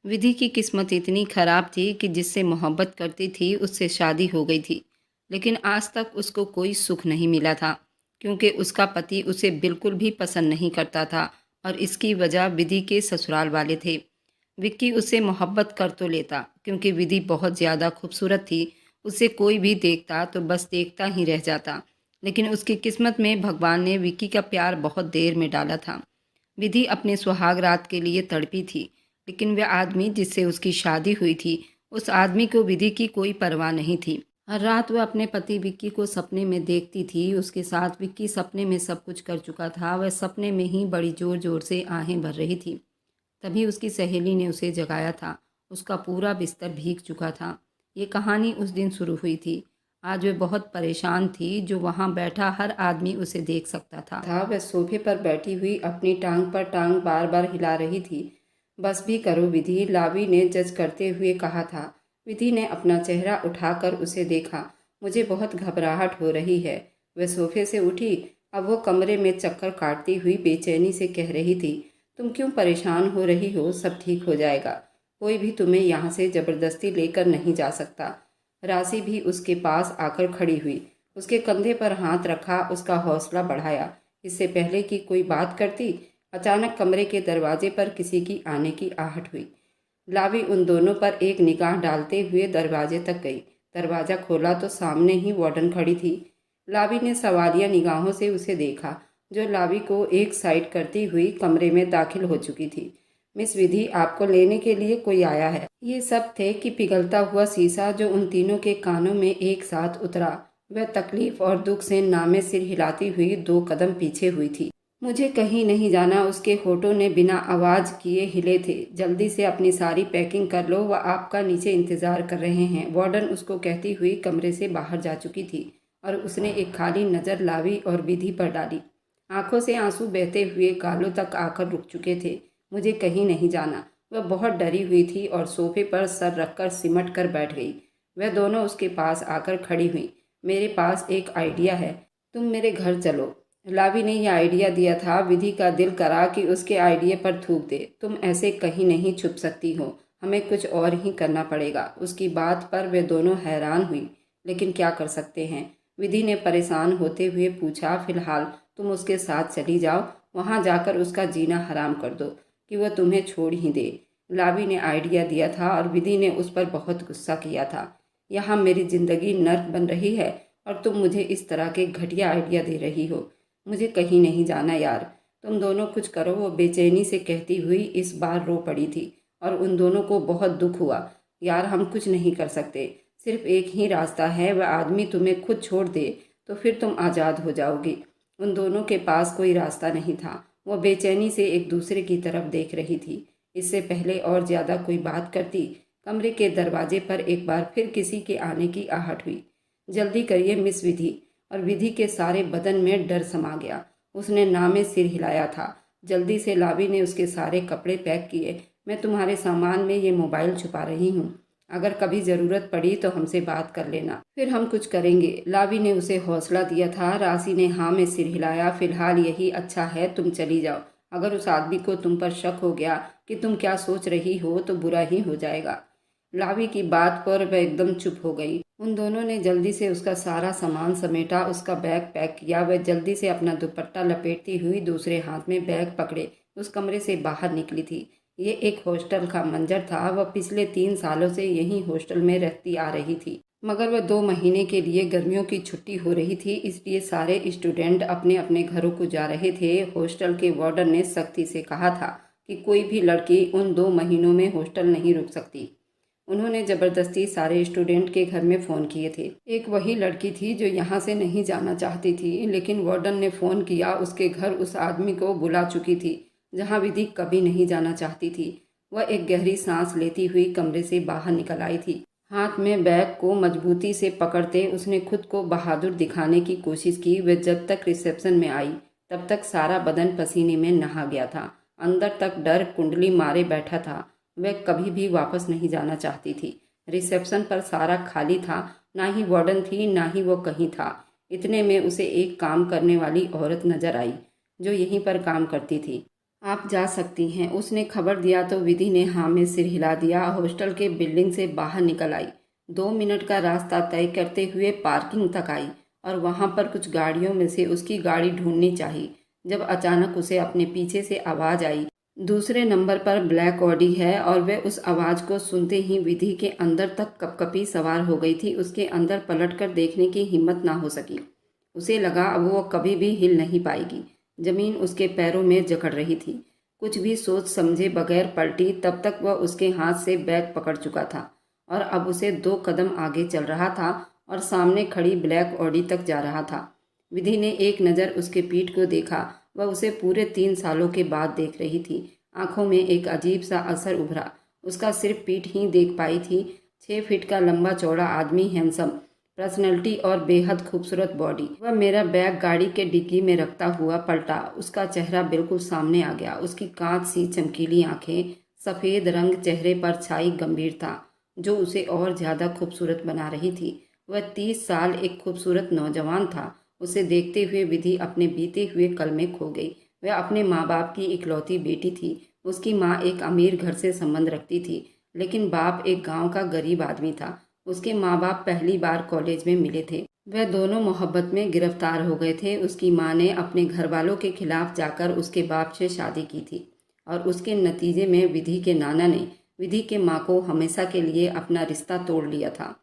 विधि की किस्मत इतनी खराब थी कि जिससे मोहब्बत करती थी उससे शादी हो गई थी। लेकिन आज तक उसको कोई सुख नहीं मिला था, क्योंकि उसका पति उसे बिल्कुल भी पसंद नहीं करता था और इसकी वजह विधि के ससुराल वाले थे। विक्की उससे मोहब्बत कर तो लेता, क्योंकि विधि बहुत ज़्यादा खूबसूरत थी। उसे कोई भी देखता तो बस देखता ही रह जाता। लेकिन उसकी किस्मत में भगवान ने विक्की का प्यार बहुत देर में डाला था। विधि अपने सुहाग रात के लिए तड़पी थी, लेकिन वह आदमी जिससे उसकी शादी हुई थी, उस आदमी को विधि की कोई परवाह नहीं थी। हर रात वह अपने पति विक्की को सपने में देखती थी। उसके साथ विक्की सपने में सब कुछ कर चुका था। वह सपने में ही बड़ी ज़ोर ज़ोर से आहें भर रही थी। तभी उसकी सहेली ने उसे जगाया था। उसका पूरा बिस्तर भीग चुका था। ये कहानी उस दिन शुरू हुई थी। आज वह बहुत परेशान थी। जो वहाँ बैठा हर आदमी उसे देख सकता था। वह सोफे पर बैठी हुई अपनी टांग पर टांग बार बार हिला रही थी। बस भी करो विधि, लावी ने जज करते हुए कहा था। विधि ने अपना चेहरा उठाकर उसे देखा। मुझे बहुत घबराहट हो रही है। वह सोफे से उठी। अब वो कमरे में चक्कर काटती हुई बेचैनी से कह रही थी, तुम क्यों परेशान हो रही हो? सब ठीक हो जाएगा। कोई भी तुम्हें यहाँ से जबरदस्ती लेकर नहीं जा सकता। राशि भी उसके पास आकर खड़ी हुई। उसके कंधे पर हाथ रखा, उसका हौसला बढ़ाया। इससे पहले कि कोई बात करती, अचानक कमरे के दरवाजे पर किसी की आने की आहट हुई। लावी उन दोनों पर एक निगाह डालते हुए दरवाजे तक गई। दरवाजा खोला तो सामने ही वार्डन खड़ी थी। लावी ने सवालिया निगाहों से उसे देखा, जो लावी को एक साइड करती हुई कमरे में दाखिल हो चुकी थी। मिस विधि, आपको लेने के लिए कोई आया है। ये सब थे कि पिघलता हुआ शीशा जो उन तीनों के कानों में एक साथ उतरा। वह तकलीफ और दुख से नामे सिर हिलाती हुई 2 कदम पीछे हुई थी। मुझे कहीं नहीं जाना, उसके होठों ने बिना आवाज किए हिले थे। जल्दी से अपनी सारी पैकिंग कर लो, वह आपका नीचे इंतजार कर रहे हैं। वार्डन उसको कहती हुई कमरे से बाहर जा चुकी थी और उसने एक खाली नज़र लावी और विधि पर डाली। आंखों से आंसू बहते हुए गालों तक आकर रुक चुके थे। मुझे कहीं नहीं जाना। वह बहुत डरी हुई थी और सोफे पर सर रखकर सिमट कर बैठ गई। वह दोनों उसके पास आकर खड़ी हुई। मेरे पास एक आइडिया है, तुम मेरे घर चलो। लावी ने यह आइडिया दिया था। विधि का दिल करा कि उसके आइडिया पर थूक दे। तुम ऐसे कहीं नहीं छुप सकती हो, हमें कुछ और ही करना पड़ेगा। उसकी बात पर वे दोनों हैरान हुई। लेकिन क्या कर सकते हैं? विधि ने परेशान होते हुए पूछा, फिलहाल तुम उसके साथ चली जाओ, वहां जाकर उसका जीना हराम कर दो कि वह तुम्हें छोड़ ही दे। लावी ने आइडिया दिया था और विधि ने उस पर बहुत गुस्सा किया था। यहाँ मेरी जिंदगी नर्क बन रही है और तुम मुझे इस तरह के घटिया आइडिया दे रही हो। मुझे कहीं नहीं जाना यार, तुम दोनों कुछ करो। वो बेचैनी से कहती हुई इस बार रो पड़ी थी और उन दोनों को बहुत दुख हुआ। यार, हम कुछ नहीं कर सकते। सिर्फ एक ही रास्ता है, वह आदमी तुम्हें खुद छोड़ दे तो फिर तुम आज़ाद हो जाओगी। उन दोनों के पास कोई रास्ता नहीं था। वो बेचैनी से एक दूसरे की तरफ देख रही थी। इससे पहले और ज़्यादा कोई बात करती, कमरे के दरवाजे पर एक बार फिर किसी के आने की आहट हुई। जल्दी करिए मिस विधि। और विधि के सारे बदन में डर समा गया। उसने नामे सिर हिलाया था। जल्दी से लावी ने उसके सारे कपड़े पैक किए। मैं तुम्हारे सामान में ये मोबाइल छुपा रही हूँ, अगर कभी ज़रूरत पड़ी तो हमसे बात कर लेना, फिर हम कुछ करेंगे। लावी ने उसे हौसला दिया था। राशि ने हाँ में सिर हिलाया। फिलहाल यही अच्छा है, तुम चली जाओ। अगर उस आदमी को तुम पर शक हो गया कि तुम क्या सोच रही हो तो बुरा ही हो जाएगा। लावी की बात पर वह एकदम चुप हो गई। उन दोनों ने जल्दी से उसका सारा सामान समेटा, उसका बैग पैक किया। वह जल्दी से अपना दुपट्टा लपेटती हुई दूसरे हाथ में बैग पकड़े उस कमरे से बाहर निकली थी। ये एक हॉस्टल का मंजर था। वह पिछले 3 सालों से यहीं हॉस्टल में रहती आ रही थी, मगर वह 2 महीने के लिए गर्मियों की छुट्टी हो रही थी, इसलिए सारे स्टूडेंट अपने अपने घरों को जा रहे थे। हॉस्टल के वार्डन ने सख्ती से कहा था कि कोई भी लड़की उन 2 महीनों में हॉस्टल नहीं रुक सकती। उन्होंने जबरदस्ती सारे स्टूडेंट के घर में फ़ोन किए थे। एक वही लड़की थी जो यहाँ से नहीं जाना चाहती थी, लेकिन वार्डन ने फ़ोन किया। उसके घर उस आदमी को बुला चुकी थी जहाँ विधि कभी नहीं जाना चाहती थी। वह एक गहरी सांस लेती हुई कमरे से बाहर निकल आई थी। हाथ में बैग को मजबूती से पकड़ते उसने खुद को बहादुर दिखाने की कोशिश की। वह जब तक रिसेप्शन में आई तब तक सारा बदन पसीने में नहा गया था। अंदर तक डर कुंडली मारे बैठा था। वह कभी भी वापस नहीं जाना चाहती थी। रिसेप्शन पर सारा खाली था, ना ही वार्डन थी ना ही वो कहीं था। इतने में उसे एक काम करने वाली औरत नजर आई जो यहीं पर काम करती थी। आप जा सकती हैं। उसने खबर दिया तो विधि ने हाँ में सिर हिला दिया। हॉस्टल के बिल्डिंग से बाहर निकल आई। 2 मिनट का रास्ता तय करते हुए पार्किंग तक आई और वहां पर कुछ गाड़ियों में से उसकी गाड़ी ढूंढनी चाहिए, जब अचानक उसे अपने पीछे से आवाज आई, दूसरे नंबर पर ब्लैक ऑडी है। और वह उस आवाज को सुनते ही विधि के अंदर तक कपकपी सवार हो गई थी। उसके अंदर पलटकर देखने की हिम्मत ना हो सकी। उसे लगा अब वो कभी भी हिल नहीं पाएगी। जमीन उसके पैरों में जकड़ रही थी। कुछ भी सोच समझे बगैर पलटी, तब तक वह उसके हाथ से बैग पकड़ चुका था और अब उसे 2 कदम आगे चल रहा था और सामने खड़ी ब्लैक ऑडी तक जा रहा था। विधि ने एक नज़र उसके पीठ को देखा। वह उसे पूरे 3 सालों के बाद देख रही थी। आंखों में एक अजीब सा असर उभरा। उसका सिर्फ पीठ ही देख पाई थी। 6 फीट का लंबा चौड़ा आदमी, हैंडसम पर्सनैलिटी और बेहद खूबसूरत बॉडी। वह मेरा बैग गाड़ी के डिग्गी में रखता हुआ पलटा। उसका चेहरा बिल्कुल सामने आ गया। उसकी कांच सी चमकीली आंखें, सफ़ेद रंग चेहरे पर छाई गंभीरता जो उसे और ज़्यादा खूबसूरत बना रही थी। वह 30 साल एक खूबसूरत नौजवान था। उसे देखते हुए विधि अपने बीते हुए कल में खो गई। वह अपने माँ बाप की इकलौती बेटी थी। उसकी माँ एक अमीर घर से संबंध रखती थी, लेकिन बाप एक गांव का गरीब आदमी था। उसके माँ बाप पहली बार कॉलेज में मिले थे। वह दोनों मोहब्बत में गिरफ्तार हो गए थे। उसकी माँ ने अपने घर वालों के खिलाफ जाकर उसके बाप से शादी की थी और उसके नतीजे में विधि के नाना ने विधि के माँ को हमेशा के लिए अपना रिश्ता तोड़ लिया था।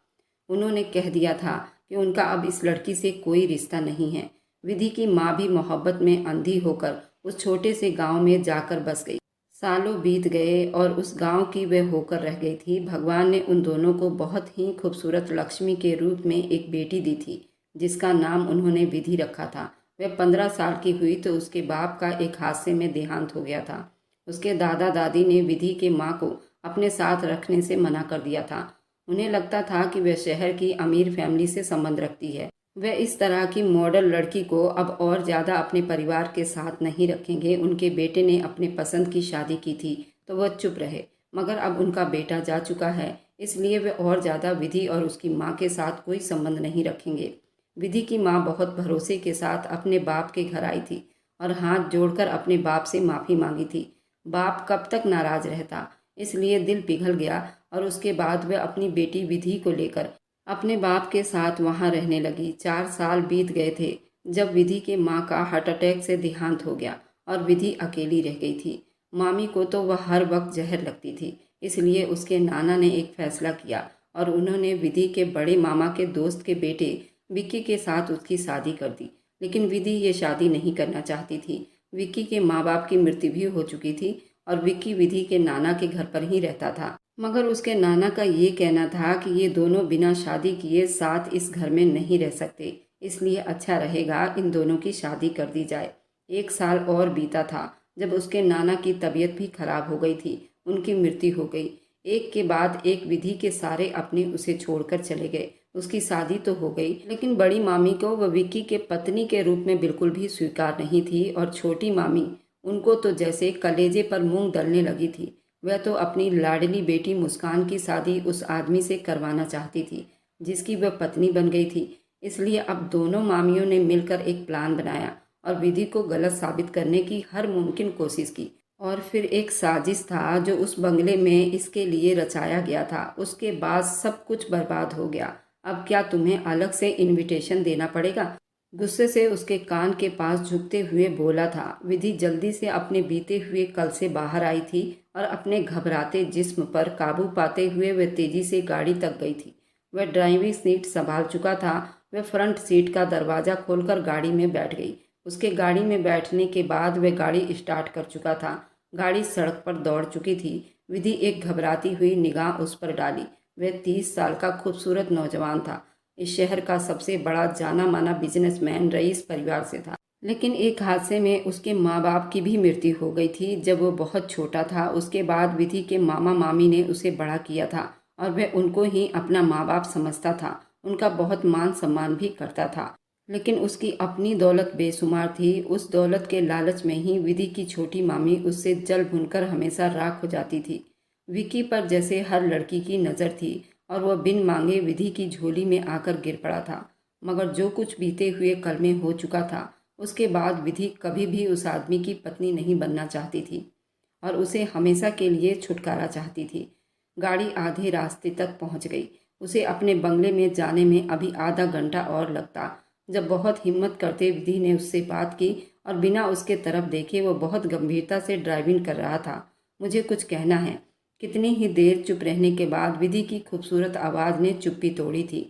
उन्होंने कह दिया था कि उनका अब इस लड़की से कोई रिश्ता नहीं है। विधि की माँ भी मोहब्बत में अंधी होकर उस छोटे से गांव में जाकर बस गई। सालों बीत गए और उस गांव की वह होकर रह गई थी। भगवान ने उन दोनों को बहुत ही खूबसूरत लक्ष्मी के रूप में एक बेटी दी थी, जिसका नाम उन्होंने विधि रखा था। वह 15 साल की हुई तो उसके बाप का एक हादसे में देहांत हो गया था। उसके दादा दादी ने विधि के माँ को अपने साथ रखने से मना कर दिया था। उन्हें लगता था कि वह शहर की अमीर फैमिली से संबंध रखती है। वह इस तरह की मॉडल लड़की को अब और ज़्यादा अपने परिवार के साथ नहीं रखेंगे। उनके बेटे ने अपने पसंद की शादी की थी तो वह चुप रहे, मगर अब उनका बेटा जा चुका है, इसलिए वे और ज़्यादा विधि और उसकी माँ के साथ कोई संबंध नहीं रखेंगे। विधि की माँ बहुत भरोसे के साथ अपने बाप के घर आई थी और हाथ जोड़कर अपने बाप से माफ़ी मांगी थी। बाप कब तक नाराज रहता, इसलिए दिल पिघल गया और उसके बाद वह अपनी बेटी विधि को लेकर अपने बाप के साथ वहां रहने लगी। 4 साल बीत गए थे जब विधि के माँ का हार्ट अटैक से देहांत हो गया और विधि अकेली रह गई थी। मामी को तो वह हर वक्त जहर लगती थी, इसलिए उसके नाना ने एक फैसला किया और उन्होंने विधि के बड़े मामा के दोस्त के बेटे विक्की के साथ उसकी शादी कर दी। लेकिन विधि ये शादी नहीं करना चाहती थी। विक्की के माँ बाप की मृत्यु भी हो चुकी थी और विक्की विधि के नाना के घर पर ही रहता था। मगर उसके नाना का ये कहना था कि ये दोनों बिना शादी किए साथ इस घर में नहीं रह सकते, इसलिए अच्छा रहेगा इन दोनों की शादी कर दी जाए। 1 साल और बीता था जब उसके नाना की तबीयत भी खराब हो गई थी। उनकी मृत्यु हो गई। एक के बाद एक विधि के सारे अपने उसे छोड़कर चले गए। उसकी शादी तो हो गई, लेकिन बड़ी मामी को वह विक्की के पत्नी के रूप में बिल्कुल भी स्वीकार नहीं थी और छोटी मामी उनको तो जैसे कलेजे पर मूंग दलने लगी थी। वह तो अपनी लाडली बेटी मुस्कान की शादी उस आदमी से करवाना चाहती थी जिसकी वह पत्नी बन गई थी। इसलिए अब दोनों मामियों ने मिलकर एक प्लान बनाया और विधि को गलत साबित करने की हर मुमकिन कोशिश की। और फिर एक साजिश था जो उस बंगले में इसके लिए रचाया गया था। उसके बाद सब कुछ बर्बाद हो गया। अब क्या तुम्हें अलग से इनविटेशन देना पड़ेगा? गुस्से से उसके कान के पास झुकते हुए बोला था। विधि जल्दी से अपने बीते हुए कल से बाहर आई थी और अपने घबराते जिस्म पर काबू पाते हुए वह तेजी से गाड़ी तक गई थी। वह ड्राइविंग सीट संभाल चुका था। वह फ्रंट सीट का दरवाज़ा खोलकर गाड़ी में बैठ गई। उसके गाड़ी में बैठने के बाद वह गाड़ी स्टार्ट कर चुका था। गाड़ी सड़क पर दौड़ चुकी थी। विधि एक घबराती हुई निगाह उस पर डाली। वह 30 साल का खूबसूरत नौजवान था। इस शहर का सबसे बड़ा जाना माना बिजनेसमैन रईस परिवार से था। लेकिन एक हादसे में उसके माँ बाप की भी मृत्यु हो गई थी जब वो बहुत छोटा था। उसके बाद विधि के मामा मामी ने उसे बड़ा किया था और वह उनको ही अपना माँ बाप समझता था। उनका बहुत मान सम्मान भी करता था, लेकिन उसकी अपनी दौलत बेशुमार थी। उस दौलत के लालच में ही विधि की छोटी मामी उससे जल भुनकर हमेशा राख हो जाती थी। विकी पर जैसे हर लड़की की नज़र थी और वह बिन मांगे विधि की झोली में आकर गिर पड़ा था। मगर जो कुछ बीते हुए कल में हो चुका था उसके बाद विधि कभी भी उस आदमी की पत्नी नहीं बनना चाहती थी और उसे हमेशा के लिए छुटकारा चाहती थी। गाड़ी आधे रास्ते तक पहुंच गई। उसे अपने बंगले में जाने में अभी आधा घंटा और लगता, जब बहुत हिम्मत करते विधि ने उससे बात की और बिना उसके तरफ देखे वो बहुत गंभीरता से ड्राइविंग कर रहा था। मुझे कुछ कहना है। कितनी ही देर चुप रहने के बाद विधि की खूबसूरत आवाज़ ने चुप्पी तोड़ी थी।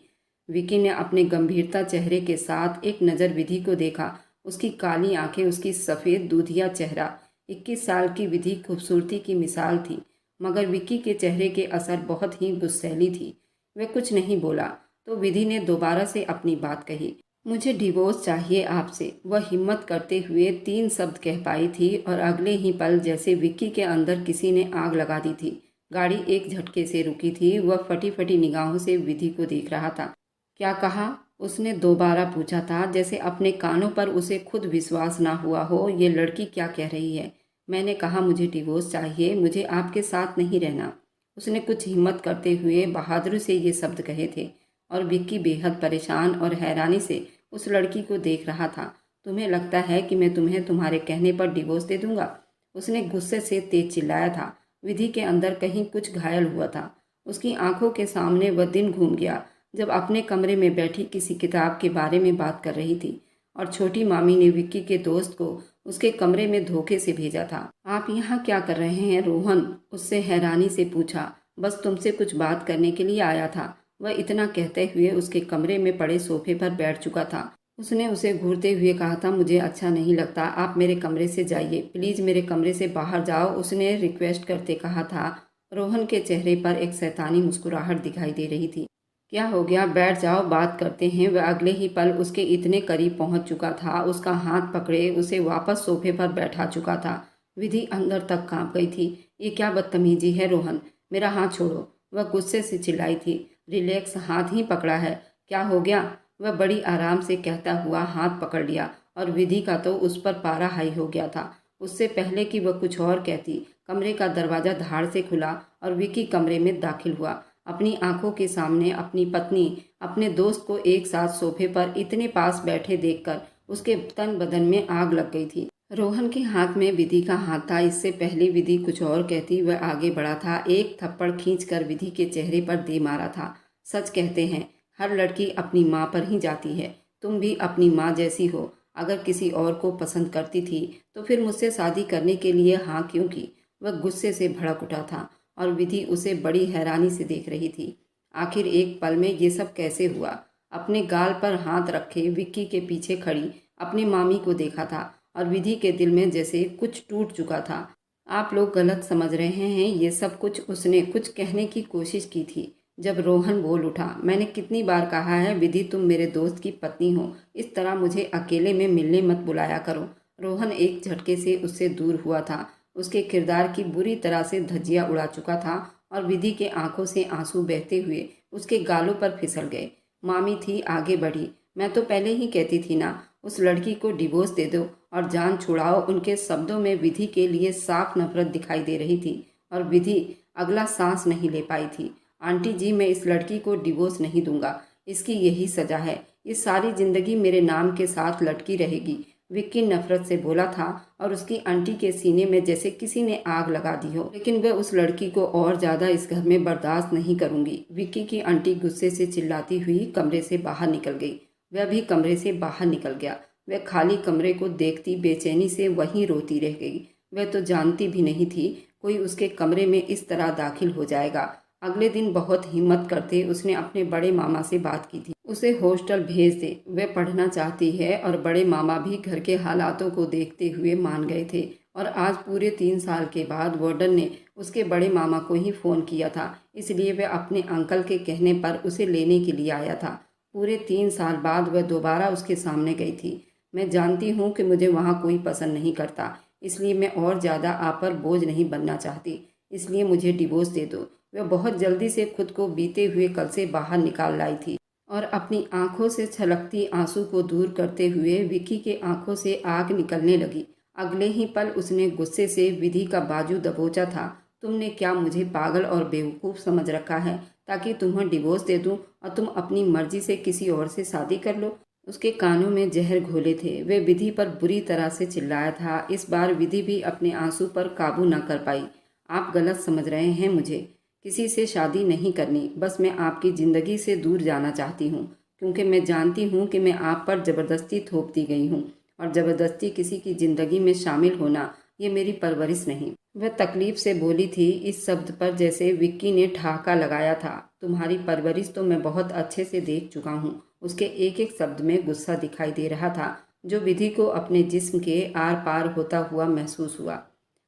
विकी ने अपने गंभीरता चेहरे के साथ एक नज़र विधि को देखा। उसकी काली आंखें, उसकी सफ़ेद दूधिया चेहरा। 21 साल की विधि खूबसूरती की मिसाल थी, मगर विक्की के चेहरे के असर बहुत ही गुस्सैली थी। वह कुछ नहीं बोला तो विधि ने दोबारा से अपनी बात कही। मुझे डिवोर्स चाहिए आपसे। वह हिम्मत करते हुए 3 शब्द कह पाई थी और अगले ही पल जैसे विक्की के अंदर किसी ने आग लगा दी थी। गाड़ी एक झटके से रुकी थी। वह फटी फटी निगाहों से विधि को देख रहा था। क्या कहा? उसने दोबारा पूछा था, जैसे अपने कानों पर उसे खुद विश्वास ना हुआ हो। ये लड़की क्या कह रही है? मैंने कहा मुझे डिवोर्स चाहिए, मुझे आपके साथ नहीं रहना। उसने कुछ हिम्मत करते हुए बहादुरी से ये शब्द कहे थे और विक्की बेहद परेशान और हैरानी से उस लड़की को देख रहा था। तुम्हें लगता है कि मैं तुम्हें तुम्हारे कहने पर डिवोर्स दे दूंगा? उसने गुस्से से तेज चिल्लाया था। विधि के अंदर कहीं कुछ घायल हुआ था। उसकी आंखों के सामने वह दिन घूम गया जब अपने कमरे में बैठी किसी किताब के बारे में बात कर रही थी और छोटी मामी ने विक्की के दोस्त को उसके कमरे में धोखे से भेजा था। आप यहाँ क्या कर रहे हैं रोहन? उससे हैरानी से पूछा। बस तुमसे कुछ बात करने के लिए आया था। वह इतना कहते हुए उसके कमरे में पड़े सोफे पर बैठ चुका था। उसने उसे घूरते हुए कहा था, मुझे अच्छा नहीं लगता, आप मेरे कमरे से जाइए, प्लीज़ मेरे कमरे से बाहर जाओ, उसने रिक्वेस्ट करते कहा था। रोहन के चेहरे पर एक शैतानी मुस्कुराहट दिखाई दे रही थी। क्या हो गया? बैठ जाओ, बात करते हैं। वह अगले ही पल उसके इतने करीब पहुंच चुका था, उसका हाथ पकड़े उसे वापस सोफे पर बैठा चुका था। विधि अंदर तक कांप गई थी। ये क्या बदतमीजी है रोहन, मेरा हाथ छोड़ो। वह गुस्से से चिल्लाई थी। रिलैक्स, हाथ ही पकड़ा है, क्या हो गया? वह बड़ी आराम से कहता हुआ हाथ पकड़ लिया और विधि का तो उस पर पारा हाई हो गया था। उससे पहले कि वह कुछ और कहती, कमरे का दरवाजा धाड़ से खुला और विकी कमरे में दाखिल हुआ। अपनी आंखों के सामने अपनी पत्नी अपने दोस्त को एक साथ सोफे पर इतने पास बैठे देखकर उसके तन बदन में आग लग गई थी। रोहन के हाथ में विधि का हाथ था। इससे पहले विधि कुछ और कहती वह आगे बढ़ा था। एक थप्पड़ खींचकर विधि के चेहरे पर दे मारा था। सच कहते हैं, हर लड़की अपनी माँ पर ही जाती है। तुम भी अपनी माँ जैसी हो। अगर किसी और को पसंद करती थी तो फिर मुझसे शादी करने के लिए हाँ क्यों की? वह गुस्से से भड़क उठा था और विधि उसे बड़ी हैरानी से देख रही थी। आखिर एक पल में ये सब कैसे हुआ? अपने गाल पर हाथ रखे विक्की के पीछे खड़ी अपनी मामी को देखा था और विधि के दिल में जैसे कुछ टूट चुका था। आप लोग गलत समझ रहे हैं, ये सब कुछ उसने कुछ कहने की कोशिश की थी। जब रोहन बोल उठा, मैंने कितनी बार कहा है विधि तुम मेरे दोस्त की पत्नी हो, इस तरह मुझे अकेले में मिलने मत बुलाया करो। रोहन एक झटके से उससे दूर हुआ था। उसके किरदार की बुरी तरह से धज्जियां उड़ा चुका था और विधि के आंखों से आंसू बहते हुए उसके गालों पर फिसल गए। मामी थी आगे बढ़ी। मैं तो पहले ही कहती थी ना, उस लड़की को डिवोर्स दे दो और जान छुड़ाओ। उनके शब्दों में विधि के लिए साफ नफरत दिखाई दे रही थी और विधि अगला सांस नहीं ले पाई थी। आंटी जी, मैं इस लड़की को डिवोर्स नहीं दूंगा। इसकी यही सजा है। ये सारी जिंदगी मेरे नाम के साथ लटकी रहेगी। विक्की नफरत से बोला था और उसकी आंटी के सीने में जैसे किसी ने आग लगा दी हो। लेकिन वह उस लड़की को और ज्यादा इस घर में बर्दाश्त नहीं करूंगी। विक्की की आंटी गुस्से से चिल्लाती हुई कमरे से बाहर निकल गई। वह भी कमरे से बाहर निकल गया। वह खाली कमरे को देखती बेचैनी से वहीं रोती रह गई। वह तो जानती भी नहीं थी कोई उसके कमरे में इस तरह दाखिल हो जाएगा। अगले दिन बहुत हिम्मत करते उसने अपने बड़े मामा से बात की थी। उसे हॉस्टल भेज दे, वह पढ़ना चाहती है। और बड़े मामा भी घर के हालातों को देखते हुए मान गए थे। और आज पूरे 3 साल के बाद वार्डन ने उसके बड़े मामा को ही फ़ोन किया था, इसलिए वह अपने अंकल के कहने पर उसे लेने के लिए आया था। पूरे 3 साल बाद वह दोबारा उसके सामने गई थी। मैं जानती हूँ कि मुझे वहाँ कोई पसंद नहीं करता, इसलिए मैं और ज़्यादा आप पर बोझ नहीं बनना चाहती, इसलिए मुझे डिवोर्स दे दो। वह बहुत जल्दी से खुद को बीते हुए कल से बाहर निकाल लाई थी और अपनी आंखों से छलकती आंसू को दूर करते हुए विक्की के आंखों से आग निकलने लगी। अगले ही पल उसने गुस्से से विधि का बाजू दबोचा था। तुमने क्या मुझे पागल और बेवकूफ़ समझ रखा है ताकि तुम्हें डिवोर्स दे दूं और तुम अपनी मर्जी से किसी और से शादी कर लो? उसके कानों में जहर घोले थे। वह विधि पर बुरी तरह से चिल्लाया था। इस बार विधि भी अपने आंसू पर काबू न कर पाई। आप गलत समझ रहे हैं मुझे। किसी से शादी नहीं करनी, बस मैं आपकी ज़िंदगी से दूर जाना चाहती हूँ, क्योंकि मैं जानती हूँ कि मैं आप पर ज़बरदस्ती थोप दी गई हूँ, और ज़बरदस्ती किसी की ज़िंदगी में शामिल होना ये मेरी परवरिश नहीं। वह तकलीफ से बोली थी, इस शब्द पर जैसे विक्की ने ठहाका लगाया था। तुम्हारी परवरिश तो मैं बहुत अच्छे से देख चुका हूँ। उसके एक एक शब्द में गुस्सा दिखाई दे रहा था, जो विधि को अपने जिस्म के आर पार होता हुआ महसूस हुआ।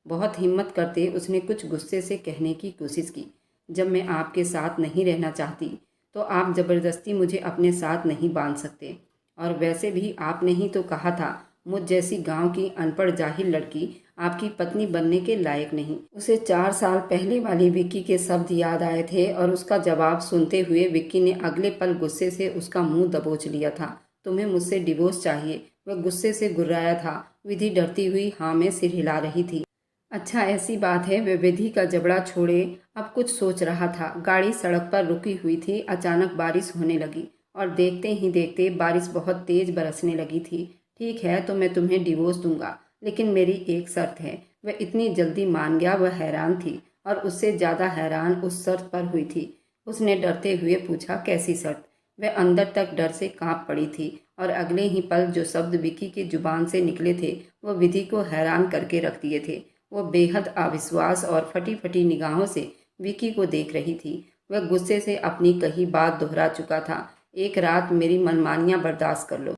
बहुत हिम्मत करते उसने कुछ गुस्से से कहने की कोशिश की, जब मैं आपके साथ नहीं रहना चाहती तो आप ज़बरदस्ती मुझे अपने साथ नहीं बांध सकते। और वैसे भी आपने ही तो कहा था, मुझ जैसी गांव की अनपढ़ जाहिल लड़की आपकी पत्नी बनने के लायक नहीं। उसे 4 साल पहले वाली विक्की के शब्द याद आए थे, और उसका जवाब सुनते हुए विक्की ने अगले पल गुस्से से उसका मुंह दबोच लिया था। तुम्हें मुझसे डिवोर्स चाहिए? वह गुस्से से गुर्राया था। विधि डरती हुई हाँ में सिर हिला रही थी। अच्छा, ऐसी बात है। वह विधि का जबड़ा छोड़े अब कुछ सोच रहा था। गाड़ी सड़क पर रुकी हुई थी। अचानक बारिश होने लगी, और देखते ही देखते बारिश बहुत तेज बरसने लगी थी। ठीक है, तो मैं तुम्हें डिवोर्स दूंगा, लेकिन मेरी एक शर्त है। वह इतनी जल्दी मान गया, वह हैरान थी, और उससे ज़्यादा हैरान उस शर्त पर हुई थी। उसने डरते हुए पूछा, कैसी शर्त? वह अंदर तक डर से कांप पड़ी थी, और अगले ही पल जो शब्द विकी की जुबान से निकले थे वह विधि को हैरान करके रख दिए थे। वो बेहद अविश्वास और फटी फटी निगाहों से विकी को देख रही थी। वह गुस्से से अपनी कही बात दोहरा चुका था। एक रात मेरी मनमानियां बर्दाश्त कर लो,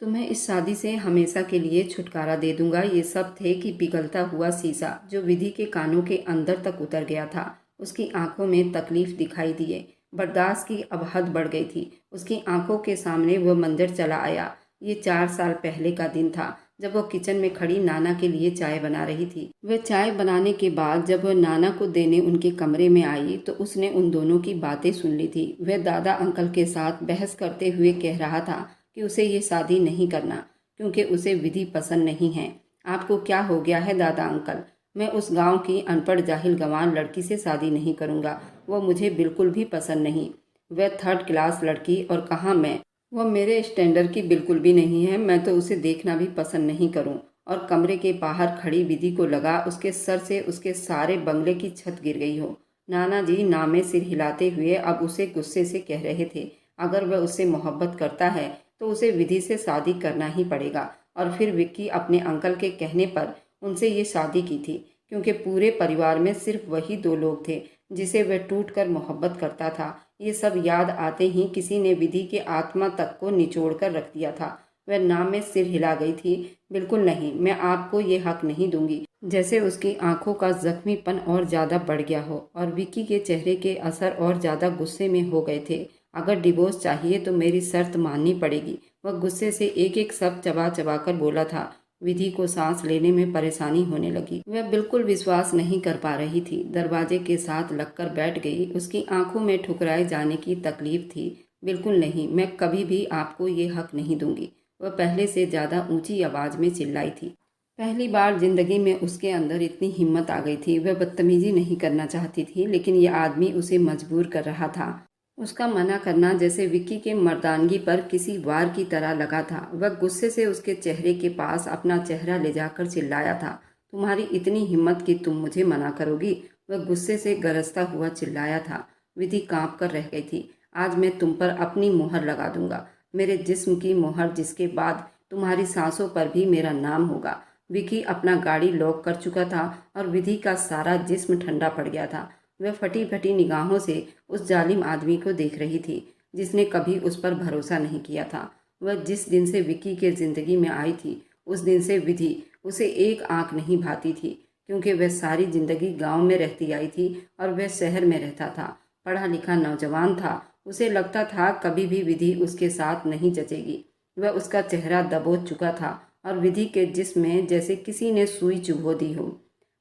तुम्हें इस शादी से हमेशा के लिए छुटकारा दे दूंगा। ये सब थे कि पिघलता हुआ शीशा जो विधि के कानों के अंदर तक उतर गया था। उसकी आंखों में तकलीफ दिखाई दिए। बर्दाश्त की अब हद बढ़ गई थी। उसकी आंखों के सामने वह मंजर चला आया। ये 4 साल पहले का दिन था, जब वो किचन में खड़ी नाना के लिए चाय बना रही थी। वह चाय बनाने के बाद जब वह नाना को देने उनके कमरे में आई तो उसने उन दोनों की बातें सुन ली थी। वह दादा अंकल के साथ बहस करते हुए कह रहा था कि उसे ये शादी नहीं करना, क्योंकि उसे विधि पसंद नहीं है। आपको क्या हो गया है दादा अंकल? मैं उस गांव की अनपढ़ जाहिल गंवार लड़की से शादी नहीं करूंगा। वह मुझे बिल्कुल भी पसंद नहीं। वह 3rd क्लास लड़की, और कहाँ मैं? वह मेरे स्टैंडर्ड की बिल्कुल भी नहीं है। मैं तो उसे देखना भी पसंद नहीं करूं। और कमरे के बाहर खड़ी विधि को लगा उसके सर से उसके सारे बंगले की छत गिर गई हो। नाना जी ना में सिर हिलाते हुए अब उसे गुस्से से कह रहे थे, अगर वह उससे मोहब्बत करता है तो उसे विधि से शादी करना ही पड़ेगा। और फिर विक्की अपने अंकल के कहने पर उनसे ये शादी की थी, क्योंकि पूरे परिवार में सिर्फ वही 2 लोग थे जिसे वह टूट कर मोहब्बत करता था। ये सब याद आते ही किसी ने विधि के आत्मा तक को निचोड़ कर रख दिया था। वह नाम में सिर हिला गई थी। बिल्कुल नहीं, मैं आपको ये हक नहीं दूंगी। जैसे उसकी आंखों का जख्मीपन और ज़्यादा बढ़ गया हो, और विक्की के चेहरे के असर और ज़्यादा गुस्से में हो गए थे। अगर डिवोर्स चाहिए तो मेरी शर्त माननी पड़ेगी। वह गुस्से से एक एक शब्द चबा चबा कर बोला था। विधि को सांस लेने में परेशानी होने लगी। वह बिल्कुल विश्वास नहीं कर पा रही थी। दरवाजे के साथ लगकर बैठ गई। उसकी आंखों में ठुकराए जाने की तकलीफ थी। बिल्कुल नहीं, मैं कभी भी आपको ये हक नहीं दूंगी। वह पहले से ज़्यादा ऊंची आवाज़ में चिल्लाई थी। पहली बार जिंदगी में उसके अंदर इतनी हिम्मत आ गई थी। वह बदतमीजी नहीं करना चाहती थी, लेकिन यह आदमी उसे मजबूर कर रहा था। उसका मना करना जैसे विक्की के मर्दानगी पर किसी वार की तरह लगा था। वह गुस्से से उसके चेहरे के पास अपना चेहरा ले जाकर चिल्लाया था, तुम्हारी इतनी हिम्मत कि तुम मुझे मना करोगी? वह गुस्से से गरजता हुआ चिल्लाया था। विधि कांप कर रह गई थी। आज मैं तुम पर अपनी मोहर लगा दूंगा, मेरे जिस्म की मोहर, जिसके बाद तुम्हारी सांसों पर भी मेरा नाम होगा। विक्की अपना गाड़ी लॉक कर चुका था, और विधि का सारा जिस्म ठंडा पड़ गया था। वह फटी फटी निगाहों से उस जालिम आदमी को देख रही थी, जिसने कभी उस पर भरोसा नहीं किया था। वह जिस दिन से विक्की के जिंदगी में आई थी, उस दिन से विधि उसे एक आंख नहीं भाती थी, क्योंकि वह सारी जिंदगी गांव में रहती आई थी और वह शहर में रहता था। पढ़ा लिखा नौजवान था। उसे लगता था कभी भी विधि उसके साथ नहीं जचेगी। वह उसका चेहरा दबोच चुका था, और विधि के जिस्म में जैसे किसी ने सुई चुभो दी हो।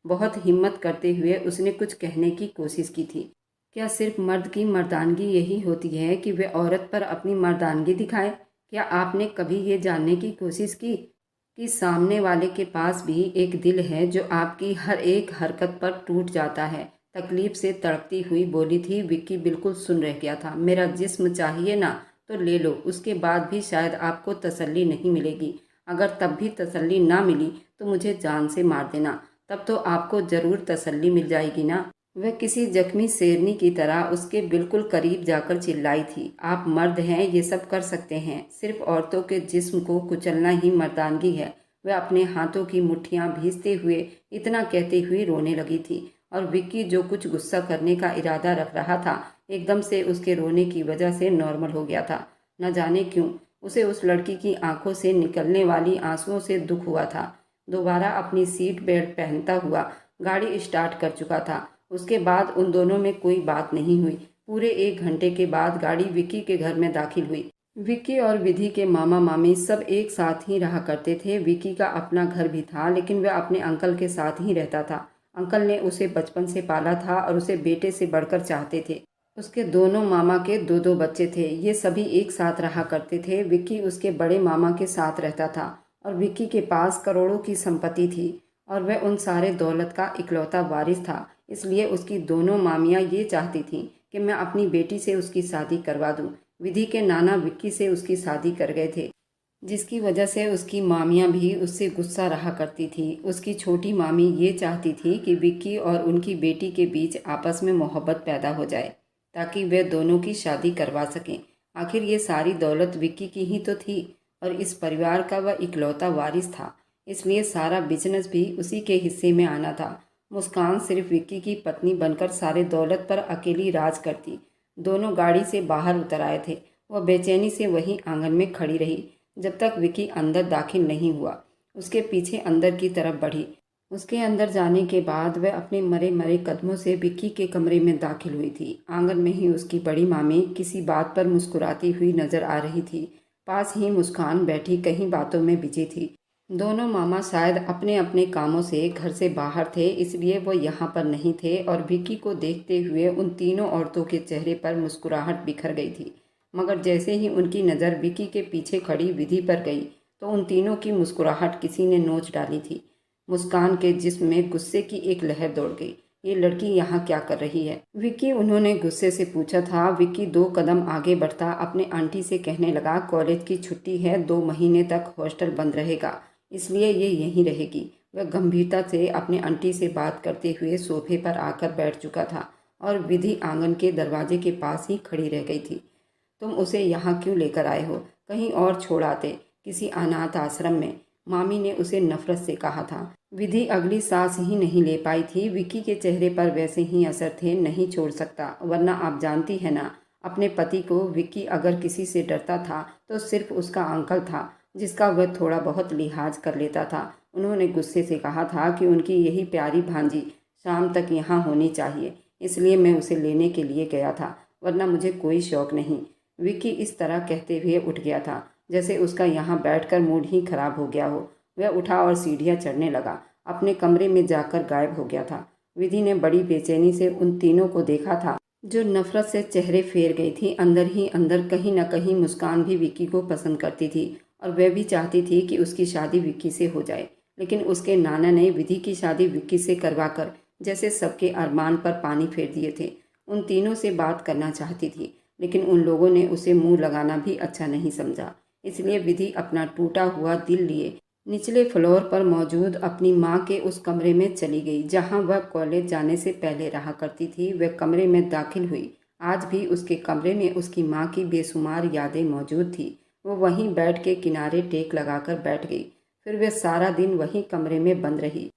बहुत हिम्मत करते हुए उसने कुछ कहने की कोशिश की थी। क्या सिर्फ मर्द की मर्दानगी यही होती है कि वह औरत पर अपनी मर्दानगी दिखाए? क्या आपने कभी ये जानने की कोशिश की कि सामने वाले के पास भी एक दिल है जो आपकी हर एक हरकत पर टूट जाता है? तकलीफ से तड़पती हुई बोली थी। विक्की बिल्कुल सुन रह गया था। मेरा जिस्म चाहिए ना, तो ले लो, उसके बाद भी शायद आपको तसल्ली नहीं मिलेगी। अगर तब भी तसल्ली ना मिली तो मुझे जान से मार देना, तब तो आपको ज़रूर तसल्ली मिल जाएगी ना। वह किसी जख्मी शेरनी की तरह उसके बिल्कुल करीब जाकर चिल्लाई थी। आप मर्द हैं, ये सब कर सकते हैं, सिर्फ औरतों के जिस्म को कुचलना ही मर्दानगी है। वह अपने हाथों की मुट्ठियां भींचते हुए इतना कहते हुए रोने लगी थी और विक्की जो कुछ गुस्सा करने का इरादा रख रहा था एकदम से उसके रोने की वजह से नॉर्मल हो गया था। न जाने क्यों उसे उस लड़की की आंखों से निकलने वाली आंसुओं से दुख हुआ था। दोबारा अपनी सीट बेल्ट पहनता हुआ गाड़ी स्टार्ट कर चुका था। उसके बाद उन दोनों में कोई बात नहीं हुई। पूरे 1 घंटे के बाद गाड़ी विक्की के घर में दाखिल हुई। विक्की और विधि के मामा मामी सब एक साथ ही रहा करते थे। विक्की का अपना घर भी था, लेकिन वह अपने अंकल के साथ ही रहता था। अंकल ने उसे बचपन से पाला था और उसे बेटे से बढ़कर चाहते थे। उसके दोनों मामा के दो दो बच्चे थे। ये सभी एक साथ रहा करते थे। विक्की उसके बड़े मामा के साथ रहता था और विक्की के पास करोड़ों की संपत्ति थी और वह उन सारे दौलत का इकलौता वारिस था। इसलिए उसकी दोनों मामियाँ ये चाहती थीं कि मैं अपनी बेटी से उसकी शादी करवा दूं। विधि के नाना विक्की से उसकी शादी कर गए थे, जिसकी वजह से उसकी मामियाँ भी उससे गुस्सा रहा करती थी। उसकी छोटी मामी ये चाहती थी कि विक्की और उनकी बेटी के बीच आपस में मोहब्बत पैदा हो जाए ताकि वे दोनों की शादी करवा सकें। आखिर ये सारी दौलत विक्की की ही तो थी और इस परिवार का वह इकलौता वारिस था, इसलिए सारा बिजनेस भी उसी के हिस्से में आना था। मुस्कान सिर्फ विक्की की पत्नी बनकर सारे दौलत पर अकेली राज करती। दोनों गाड़ी से बाहर उतर आए थे। वह बेचैनी से वहीं आंगन में खड़ी रही जब तक विक्की अंदर दाखिल नहीं हुआ। उसके पीछे अंदर की तरफ बढ़ी। उसके अंदर जाने के बाद वह अपने मरे मरे कदमों से विक्की के कमरे में दाखिल हुई थी। आंगन में ही उसकी बड़ी मामी किसी बात पर मुस्कुराती हुई नजर आ रही थी। पास ही मुस्कान बैठी कहीं बातों में बिजी थी। दोनों मामा शायद अपने अपने कामों से घर से बाहर थे, इसलिए वो यहाँ पर नहीं थे और विक्की को देखते हुए उन तीनों औरतों के चेहरे पर मुस्कुराहट बिखर गई थी। मगर जैसे ही उनकी नज़र विक्की के पीछे खड़ी विधि पर गई तो उन तीनों की मुस्कुराहट किसी ने नोच डाली थी। मुस्कान के जिस्म में गुस्से की एक लहर दौड़ गई। ये लड़की यहाँ क्या कर रही है? विक्की, उन्होंने गुस्से से पूछा था। विक्की 2 कदम आगे बढ़ता अपने आंटी से कहने लगा, कॉलेज की छुट्टी है, 2 महीने तक हॉस्टल बंद रहेगा, इसलिए ये यहीं रहेगी। वह गंभीरता से अपने आंटी से बात करते हुए सोफे पर आकर बैठ चुका था और विधि आंगन के दरवाजे के पास ही खड़ी रह गई थी। तुम उसे यहाँ क्यों लेकर आए हो? कहीं और छोड़ आते, किसी अनाथ आश्रम में, मामी ने उसे नफरत से कहा था। विधि अगली सांस ही नहीं ले पाई थी। विक्की के चेहरे पर वैसे ही असर थे, नहीं छोड़ सकता, वरना आप जानती है ना अपने पति को। विक्की अगर किसी से डरता था तो सिर्फ उसका अंकल था, जिसका वह थोड़ा बहुत लिहाज कर लेता था। उन्होंने गुस्से से कहा था कि उनकी यही प्यारी भांजी शाम तक यहाँ होनी चाहिए, इसलिए मैं उसे लेने के लिए गया था, वरना मुझे कोई शौक नहीं। विक्की इस तरह कहते हुए उठ गया था जैसे उसका यहाँ बैठकर मूड ही खराब हो गया हो। वह उठा और सीढ़ियाँ चढ़ने लगा। अपने कमरे में जाकर गायब हो गया था। विधि ने बड़ी बेचैनी से उन तीनों को देखा था जो नफरत से चेहरे फेर गई थी। अंदर ही अंदर कहीं न कहीं मुस्कान भी विक्की को पसंद करती थी और वह भी चाहती थी कि उसकी शादी विक्की से हो जाए, लेकिन उसके नाना ने विधि की शादी विक्की से करवाकर जैसे सबके अरमान पर पानी फेर दिए थे। उन तीनों से बात करना चाहती थी, लेकिन उन लोगों ने उसे मुंह लगाना भी अच्छा नहीं समझा। इसलिए विधि अपना टूटा हुआ दिल लिए निचले फ्लोर पर मौजूद अपनी माँ के उस कमरे में चली गई जहाँ वह कॉलेज जाने से पहले रहा करती थी। वह कमरे में दाखिल हुई। आज भी उसके कमरे में उसकी माँ की बेशुमार यादें मौजूद थी। वो वहीं बैठ के किनारे टेक लगाकर बैठ गई। फिर वह सारा दिन वहीं कमरे में बंद रही।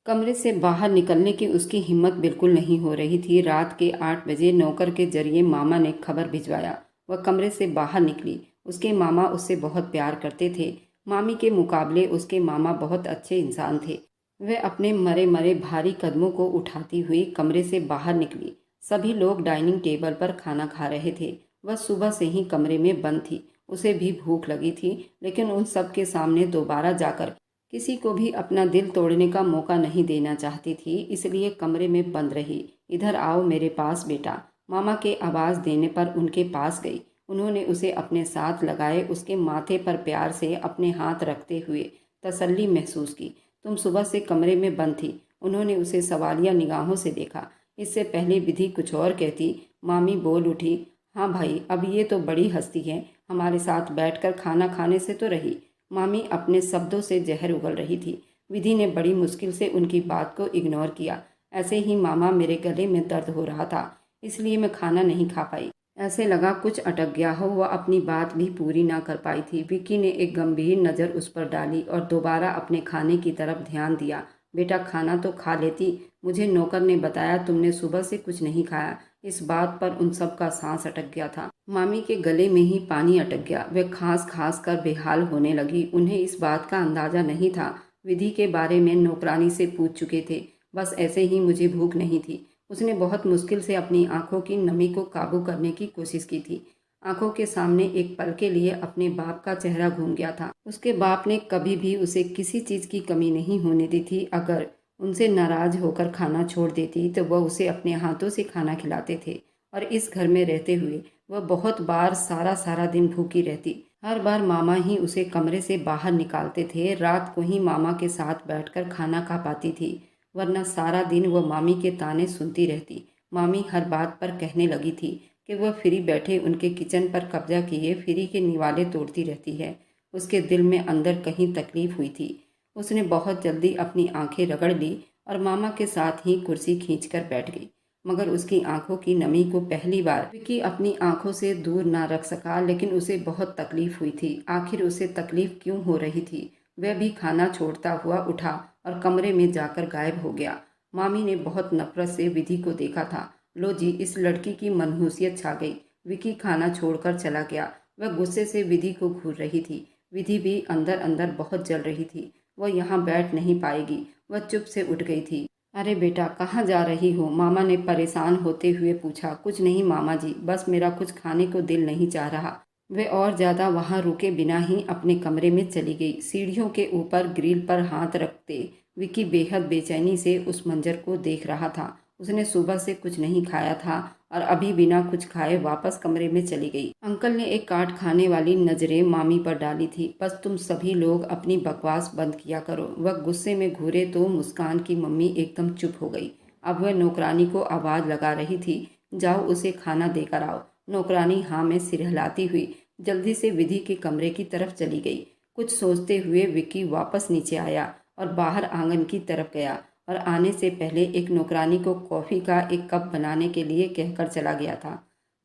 कमरे से बाहर निकलने की उसकी हिम्मत बिल्कुल नहीं हो रही थी। रात के 8 बजे नौकर के जरिए मामा ने खबर भिजवाया। वह कमरे से बाहर निकली। उसके मामा उससे बहुत प्यार करते थे। मामी के मुकाबले उसके मामा बहुत अच्छे इंसान थे। वह अपने मरे मरे भारी कदमों को उठाती हुई कमरे से बाहर निकली। सभी लोग डाइनिंग टेबल पर खाना खा रहे थे। वह सुबह से ही कमरे में बंद थी। उसे भी भूख लगी थी, लेकिन उन सब के सामने दोबारा जाकर किसी को भी अपना दिल तोड़ने का मौका नहीं देना चाहती थी, इसलिए कमरे में बंद रही। इधर आओ मेरे पास बेटा, मामा के आवाज़ देने पर उनके पास गई। उन्होंने उसे अपने साथ लगाए, उसके माथे पर प्यार से अपने हाथ रखते हुए तसल्ली महसूस की। तुम सुबह से कमरे में बंद थी। उन्होंने उसे सवालिया निगाहों से देखा। इससे पहले विधि कुछ और कहती, मामी बोल उठी, हाँ भाई, अब ये तो बड़ी हस्ती है, हमारे साथ बैठकर खाना खाने से तो रही। मामी अपने शब्दों से जहर उगल रही थी। विधि ने बड़ी मुश्किल से उनकी बात को इग्नोर किया। ऐसे ही मामा, मेरे गले में दर्द हो रहा था, इसलिए मैं खाना नहीं खा पाई। ऐसे लगा कुछ अटक गया हो। वह अपनी बात भी पूरी ना कर पाई थी। विक्की ने एक गंभीर नज़र उस पर डाली और दोबारा अपने खाने की तरफ ध्यान दिया। बेटा, खाना तो खा लेती। मुझे नौकर ने बताया तुमने सुबह से कुछ नहीं खाया। इस बात पर उन सब का सांस अटक गया था। मामी के गले में ही पानी अटक गया। वे खांस खांस कर बेहाल होने लगी। उन्हें इस बात का अंदाजा नहीं था। विधि के बारे में नौकरानी से पूछ चुके थे। बस ऐसे ही मुझे भूख नहीं थी। उसने बहुत मुश्किल से अपनी आंखों की नमी को काबू करने की कोशिश की थी। आंखों के सामने एक पल के लिए अपने बाप का चेहरा घूम गया था। उसके बाप ने कभी भी उसे किसी चीज़ की कमी नहीं होने दी थी। अगर उनसे नाराज होकर खाना छोड़ देती तो वह उसे अपने हाथों से खाना खिलाते थे। और इस घर में रहते हुए वह बहुत बार सारा सारा दिन भूखी रहती। हर बार मामा ही उसे कमरे से बाहर निकालते थे। रात को ही मामा के साथ बैठकर खाना खा पाती थी, वरना सारा दिन वह मामी के ताने सुनती रहती। मामी हर बात पर कहने लगी थी कि वह फ्री बैठे उनके किचन पर कब्जा किए फ्री के निवाले तोड़ती रहती है। उसके दिल में अंदर कहीं तकलीफ हुई थी। उसने बहुत जल्दी अपनी आंखें रगड़ ली और मामा के साथ ही कुर्सी खींचकर बैठ गई। मगर उसकी आंखों की नमी को पहली बार विक्की अपनी आंखों से दूर ना रख सका। लेकिन उसे बहुत तकलीफ हुई थी। आखिर उसे तकलीफ क्यों हो रही थी? वह भी खाना छोड़ता हुआ उठा और कमरे में जाकर गायब हो गया। मामी ने बहुत नफरत से विधि को देखा था। लो जी, इस लड़की की मनहूसियत छा गई। विक्की खाना छोड़कर चला गया। वह गुस्से से विधि को घूर रही थी। विधि भी अंदर अंदर बहुत जल रही थी। वह यहाँ बैठ नहीं पाएगी। वह चुप से उठ गई थी। अरे बेटा, कहाँ जा रही हो? मामा ने परेशान होते हुए पूछा। कुछ नहीं मामा जी, बस मेरा कुछ खाने को दिल नहीं चाह रहा। वे और ज्यादा वहां रुके बिना ही अपने कमरे में चली गई। सीढ़ियों के ऊपर ग्रिल पर हाथ रखते विक्की बेहद बेचैनी से उस मंजर को देख रहा था। उसने सुबह से कुछ नहीं खाया था और अभी बिना कुछ खाए वापस कमरे में चली गई। अंकल ने एक काट खाने वाली नजरें मामी पर डाली थी। बस तुम सभी लोग अपनी बकवास बंद किया करो। वह गुस्से में घूरे तो मुस्कान की मम्मी एकदम चुप हो गई। अब वह नौकरानी को आवाज लगा रही थी, जाओ उसे खाना देकर आओ। नौकरानी हाँ में सिर हिलाती हुई जल्दी से विधि के कमरे की तरफ चली गई। कुछ सोचते हुए विक्की वापस नीचे आया और बाहर आंगन की तरफ गया और आने से पहले एक नौकरानी को कॉफ़ी का एक कप बनाने के लिए कहकर चला गया था।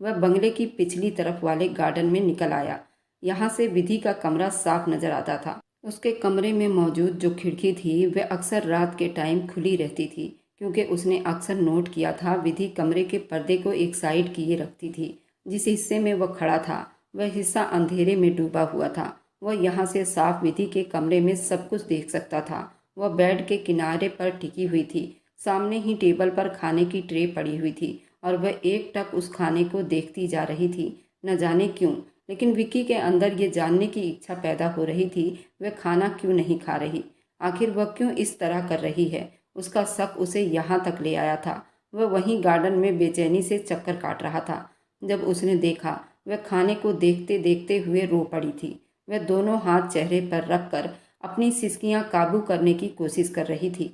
वह बंगले की पिछली तरफ वाले गार्डन में निकल आया। यहाँ से विधि का कमरा साफ नजर आता था। उसके कमरे में मौजूद जो खिड़की थी वह अक्सर रात के टाइम खुली रहती थी, क्योंकि उसने अक्सर नोट किया था विधि कमरे के पर्दे को एक साइड किए रखती थी। जिस हिस्से में वह खड़ा था वह हिस्सा अंधेरे में डूबा हुआ था। वह यहाँ से साफ विधि के कमरे में सब कुछ देख सकता था। वह बेड के किनारे पर टिकी हुई थी। सामने ही टेबल पर खाने की ट्रे पड़ी हुई थी और वह एकटक उस खाने को देखती जा रही थी। न जाने क्यों, लेकिन विक्की के अंदर ये जानने की इच्छा पैदा हो रही थी वह खाना क्यों नहीं खा रही। आखिर वह क्यों इस तरह कर रही है? उसका शक उसे यहाँ तक ले आया था। वह वहीं गार्डन में बेचैनी से चक्कर काट रहा था जब उसने देखा वह खाने को देखते देखते हुए रो पड़ी थी। वह दोनों हाथ चेहरे पर रखकर अपनी सिसकियां काबू करने की कोशिश कर रही थी।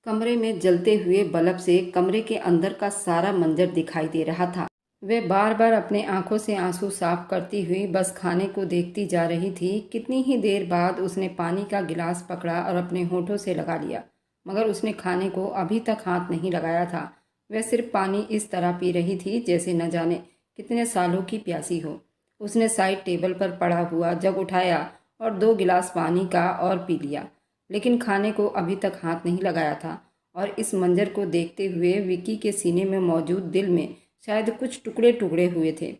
कमरे में जलते हुए बल्ब से कमरे के अंदर का सारा मंजर दिखाई दे रहा था। वह बार बार अपने आंखों से आंसू साफ करती हुई बस खाने को देखती जा रही थी। कितनी ही देर बाद उसने पानी का गिलास पकड़ा और अपने होठों से लगा लिया, मगर उसने खाने को अभी तक हाथ नहीं लगाया था। वह सिर्फ पानी इस तरह पी रही थी जैसे न जाने कितने सालों की प्यासी हो। उसने साइड टेबल पर पड़ा हुआ जग उठाया और 2 गिलास पानी का और पी लिया, लेकिन खाने को अभी तक हाथ नहीं लगाया था। और इस मंजर को देखते हुए विक्की के सीने में मौजूद दिल में शायद कुछ टुकड़े टुकड़े हुए थे।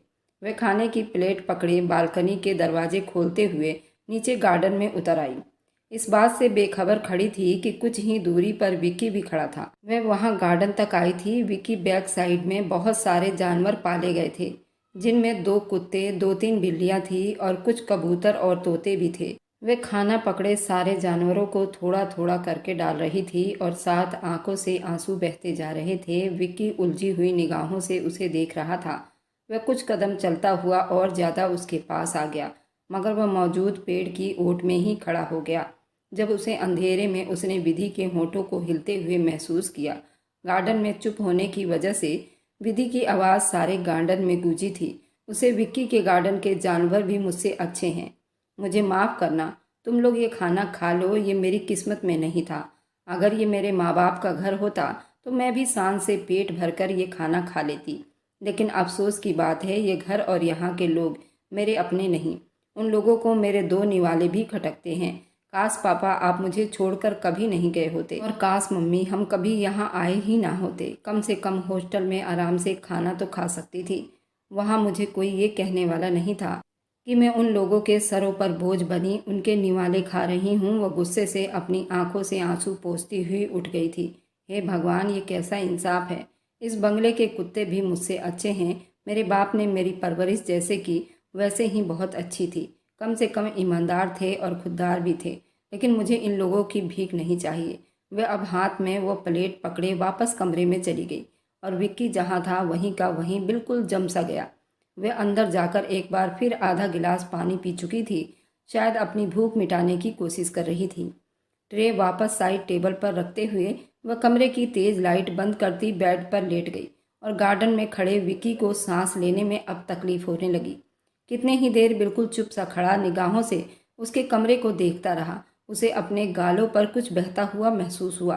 वह खाने की प्लेट पकड़े बालकनी के दरवाजे खोलते हुए नीचे गार्डन में उतर आई। इस बात से बेखबर खड़ी थी कि कुछ ही दूरी पर विक्की भी खड़ा था। वह वहां गार्डन तक आई थी। विक्की बैक साइड में बहुत सारे जानवर पाले गए थे, जिनमें 2 कुत्ते, 2-3 बिल्लियां थी और कुछ कबूतर और तोते भी थे। वे खाना पकड़े सारे जानवरों को थोड़ा थोड़ा करके डाल रही थी और साथ आंखों से आंसू बहते जा रहे थे। विक्की उलझी हुई निगाहों से उसे देख रहा था। वह कुछ कदम चलता हुआ और ज्यादा उसके पास आ गया, मगर वह मौजूद पेड़ की ओट में ही खड़ा हो गया। जब उसे अंधेरे में उसने विधि के होठों को हिलते हुए महसूस किया। गार्डन में चुप होने की वजह से विधि की आवाज़ सारे गार्डन में गूंजी थी। उसे विक्की के गार्डन के जानवर भी मुझसे अच्छे हैं। मुझे माफ़ करना, तुम लोग ये खाना खा लो, ये मेरी किस्मत में नहीं था। अगर ये मेरे माँ बाप का घर होता तो मैं भी शान से पेट भरकर ये खाना खा लेती। लेकिन अफसोस की बात है, ये घर और यहाँ के लोग मेरे अपने नहीं। उन लोगों को मेरे दो निवाले भी खटकते हैं। काश पापा आप मुझे छोड़कर कभी नहीं गए होते, और काश मम्मी हम कभी यहाँ आए ही ना होते। कम से कम हॉस्टल में आराम से खाना तो खा सकती थी। वहाँ मुझे कोई ये कहने वाला नहीं था कि मैं उन लोगों के सरों पर बोझ बनी उनके निवाले खा रही हूँ। वह गुस्से से अपनी आंखों से आंसू पोंछती हुई उठ गई थी। हे भगवान, ये कैसा इंसाफ है। इस बंगले के कुत्ते भी मुझसे अच्छे हैं। मेरे बाप ने मेरी परवरिश जैसे की वैसे ही बहुत अच्छी थी। कम से कम ईमानदार थे और खुददार भी थे। लेकिन मुझे इन लोगों की भीख नहीं चाहिए। वह अब हाथ में वो प्लेट पकड़े वापस कमरे में चली गई और विक्की जहाँ था वहीं का वहीं बिल्कुल जम सा गया। वह अंदर जाकर एक बार फिर आधा गिलास पानी पी चुकी थी। शायद अपनी भूख मिटाने की कोशिश कर रही थी। ट्रे वापस साइड टेबल पर रखते हुए वह कमरे की तेज लाइट बंद करती बेड पर लेट गई और गार्डन में खड़े विक्की को सांस लेने में अब तकलीफ होने लगी। कितने ही देर बिल्कुल चुप सा खड़ा निगाहों से उसके कमरे को देखता रहा। उसे अपने गालों पर कुछ बहता हुआ महसूस हुआ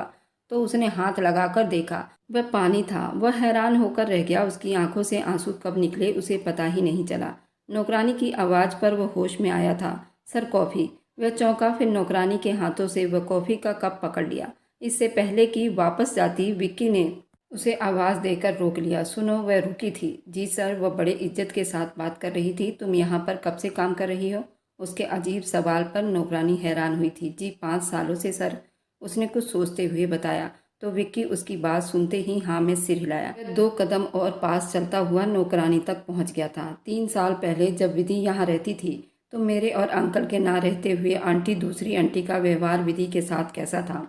तो उसने हाथ लगाकर देखा, वह पानी था। वह हैरान होकर रह गया। उसकी आंखों से आंसू कब निकले उसे पता ही नहीं चला। नौकरानी की आवाज़ पर वह होश में आया था। Sir, coffee. वह चौंका, फिर नौकरानी के हाथों से वह कॉफ़ी का कप पकड़ लिया। इससे पहले कि वापस जाती, विक्की ने उसे आवाज़ देकर रोक लिया। सुनो, वह रुकी थी। जी सर, वह बड़े इज्जत के साथ बात कर रही थी। तुम यहाँ पर कब से काम कर रही हो? उसके अजीब सवाल पर नौकरानी हैरान हुई थी। जी 5 सालों से सर, उसने कुछ सोचते हुए बताया। तो विक्की उसकी बात सुनते ही हाँ में सिर हिलाया। वह 2 कदम और पास चलता हुआ नौकरानी तक पहुँच गया था। 3 साल पहले जब विधि यहाँ रहती थी तो मेरे और अंकल के ना रहते हुए आंटी दूसरी आंटी का व्यवहार विधि के साथ कैसा था?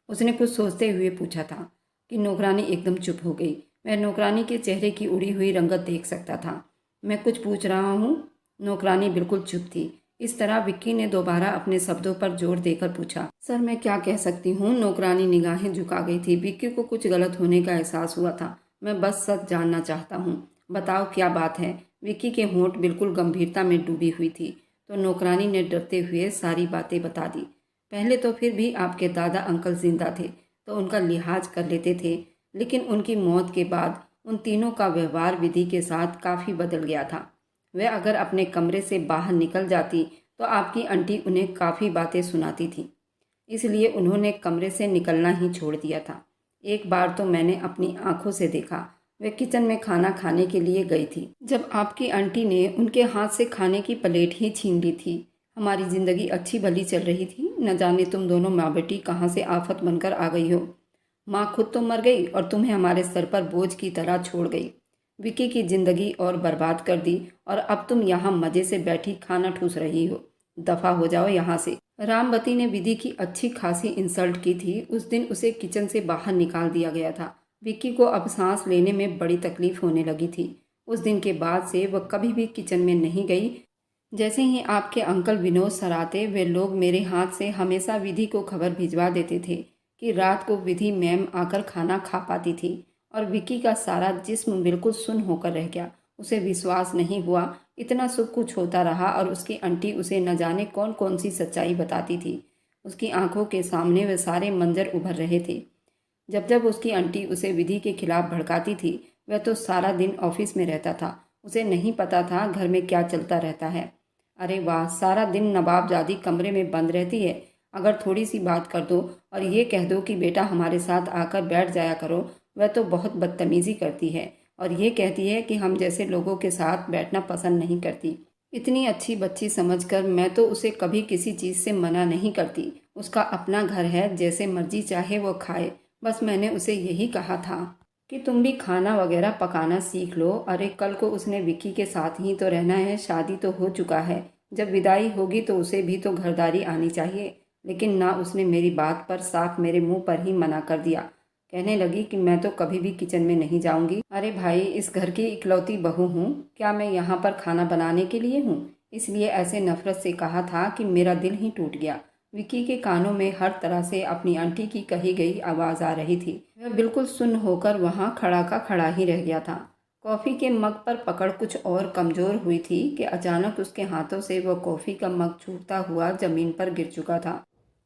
उसने कुछ सोचते हुए पूछा था कि नौकरानी एकदम चुप हो गई। मैं नौकरानी के चेहरे की उड़ी हुई रंगत देख सकता था। मैं कुछ पूछ रहा हूँ? नौकरानी बिल्कुल चुप थी। इस तरह विक्की ने दोबारा अपने शब्दों पर जोर देकर पूछा। सर, मैं क्या कह सकती हूँ? नौकरानी निगाहें झुका गई थी। विक्की को कुछ गलत होने का एहसास हुआ था। मैं बस सच जानना चाहता हूँ। बताओ क्या बात है? विक्की के होंठ बिल्कुल गंभीरता में डूबी हुई थी। तो नौकरानी ने डरते हुए सारी बातें बता दी। पहले तो फिर भी आपके दादा अंकल जिंदा थे तो उनका लिहाज कर लेते थे, लेकिन उनकी मौत के बाद उन तीनों का व्यवहार विधि के साथ काफ़ी बदल गया था। वह अगर अपने कमरे से बाहर निकल जाती तो आपकी आंटी उन्हें काफ़ी बातें सुनाती थी, इसलिए उन्होंने कमरे से निकलना ही छोड़ दिया था। एक बार तो मैंने अपनी आंखों से देखा, वे किचन में खाना खाने के लिए गई थी जब आपकी आंटी ने उनके हाथ से खाने की प्लेट ही छीन ली थी। हमारी ज़िंदगी अच्छी भली चल रही थी। न जाने तुम दोनों माँ बेटी कहाँ से आफत बनकर आ गई हो। माँ खुद तो मर गई और तुम्हें हमारे सर पर बोझ की तरह छोड़ गई। विक्की की ज़िंदगी और बर्बाद कर दी और अब तुम यहाँ मज़े से बैठी खाना ठूस रही हो। दफ़ा हो जाओ यहाँ से। रामवती ने विधि की अच्छी खासी इंसल्ट की थी। उस दिन उसे किचन से बाहर निकाल दिया गया था। विक्की को अब सांस लेने में बड़ी तकलीफ होने लगी थी। उस दिन के बाद से वह कभी भी किचन में नहीं गई। जैसे ही आपके अंकल विनोद सर आते, वे लोग मेरे हाथ से हमेशा विधि को खबर भिजवा देते थे कि रात को विधि मैम आकर खाना खा पाती थी। और विक्की का सारा जिस्म बिल्कुल सुन्न होकर रह गया। उसे विश्वास नहीं हुआ इतना सब कुछ होता रहा और उसकी आंटी उसे न जाने कौन कौन सी सच्चाई बताती थी। उसकी आंखों के सामने वे सारे मंजर उभर रहे थे। जब जब उसकी आंटी उसे विधि के खिलाफ भड़काती थी, वह तो सारा दिन ऑफिस में रहता था। उसे नहीं पता था घर में क्या चलता रहता है। अरे वाह, सारा दिन नवाबजादी कमरे में बंद रहती है। अगर थोड़ी सी बात कर दो और ये कह दो कि बेटा हमारे साथ आकर बैठ जाया करो, वह तो बहुत बदतमीज़ी करती है और ये कहती है कि हम जैसे लोगों के साथ बैठना पसंद नहीं करती। इतनी अच्छी बच्ची समझकर मैं तो उसे कभी किसी चीज़ से मना नहीं करती। उसका अपना घर है, जैसे मर्जी चाहे वो खाए। बस मैंने उसे यही कहा था कि तुम भी खाना वगैरह पकाना सीख लो। अरे कल को उसने विक्की के साथ ही तो रहना है, शादी तो हो चुका है। जब विदाई होगी तो उसे भी तो घरदारी आनी चाहिए। लेकिन ना, उसने मेरी बात पर साफ मेरे मुंह पर ही मना कर दिया। कहने लगी कि मैं तो कभी भी किचन में नहीं जाऊंगी। अरे भाई, इस घर की इकलौती बहू हूँ, क्या मैं यहाँ पर खाना बनाने के लिए हूँ? इसलिए ऐसे नफरत से कहा था कि मेरा दिल ही टूट गया। विक्की के कानों में हर तरह से अपनी आंटी की कही गई आवाज़ आ रही थी। वह बिल्कुल सुन्न होकर वहाँ खड़ा का खड़ा ही रह गया था। कॉफ़ी के मग पर पकड़ कुछ और कमज़ोर हुई थी कि अचानक उसके हाथों से वह कॉफ़ी का मग छूटता हुआ ज़मीन पर गिर चुका था।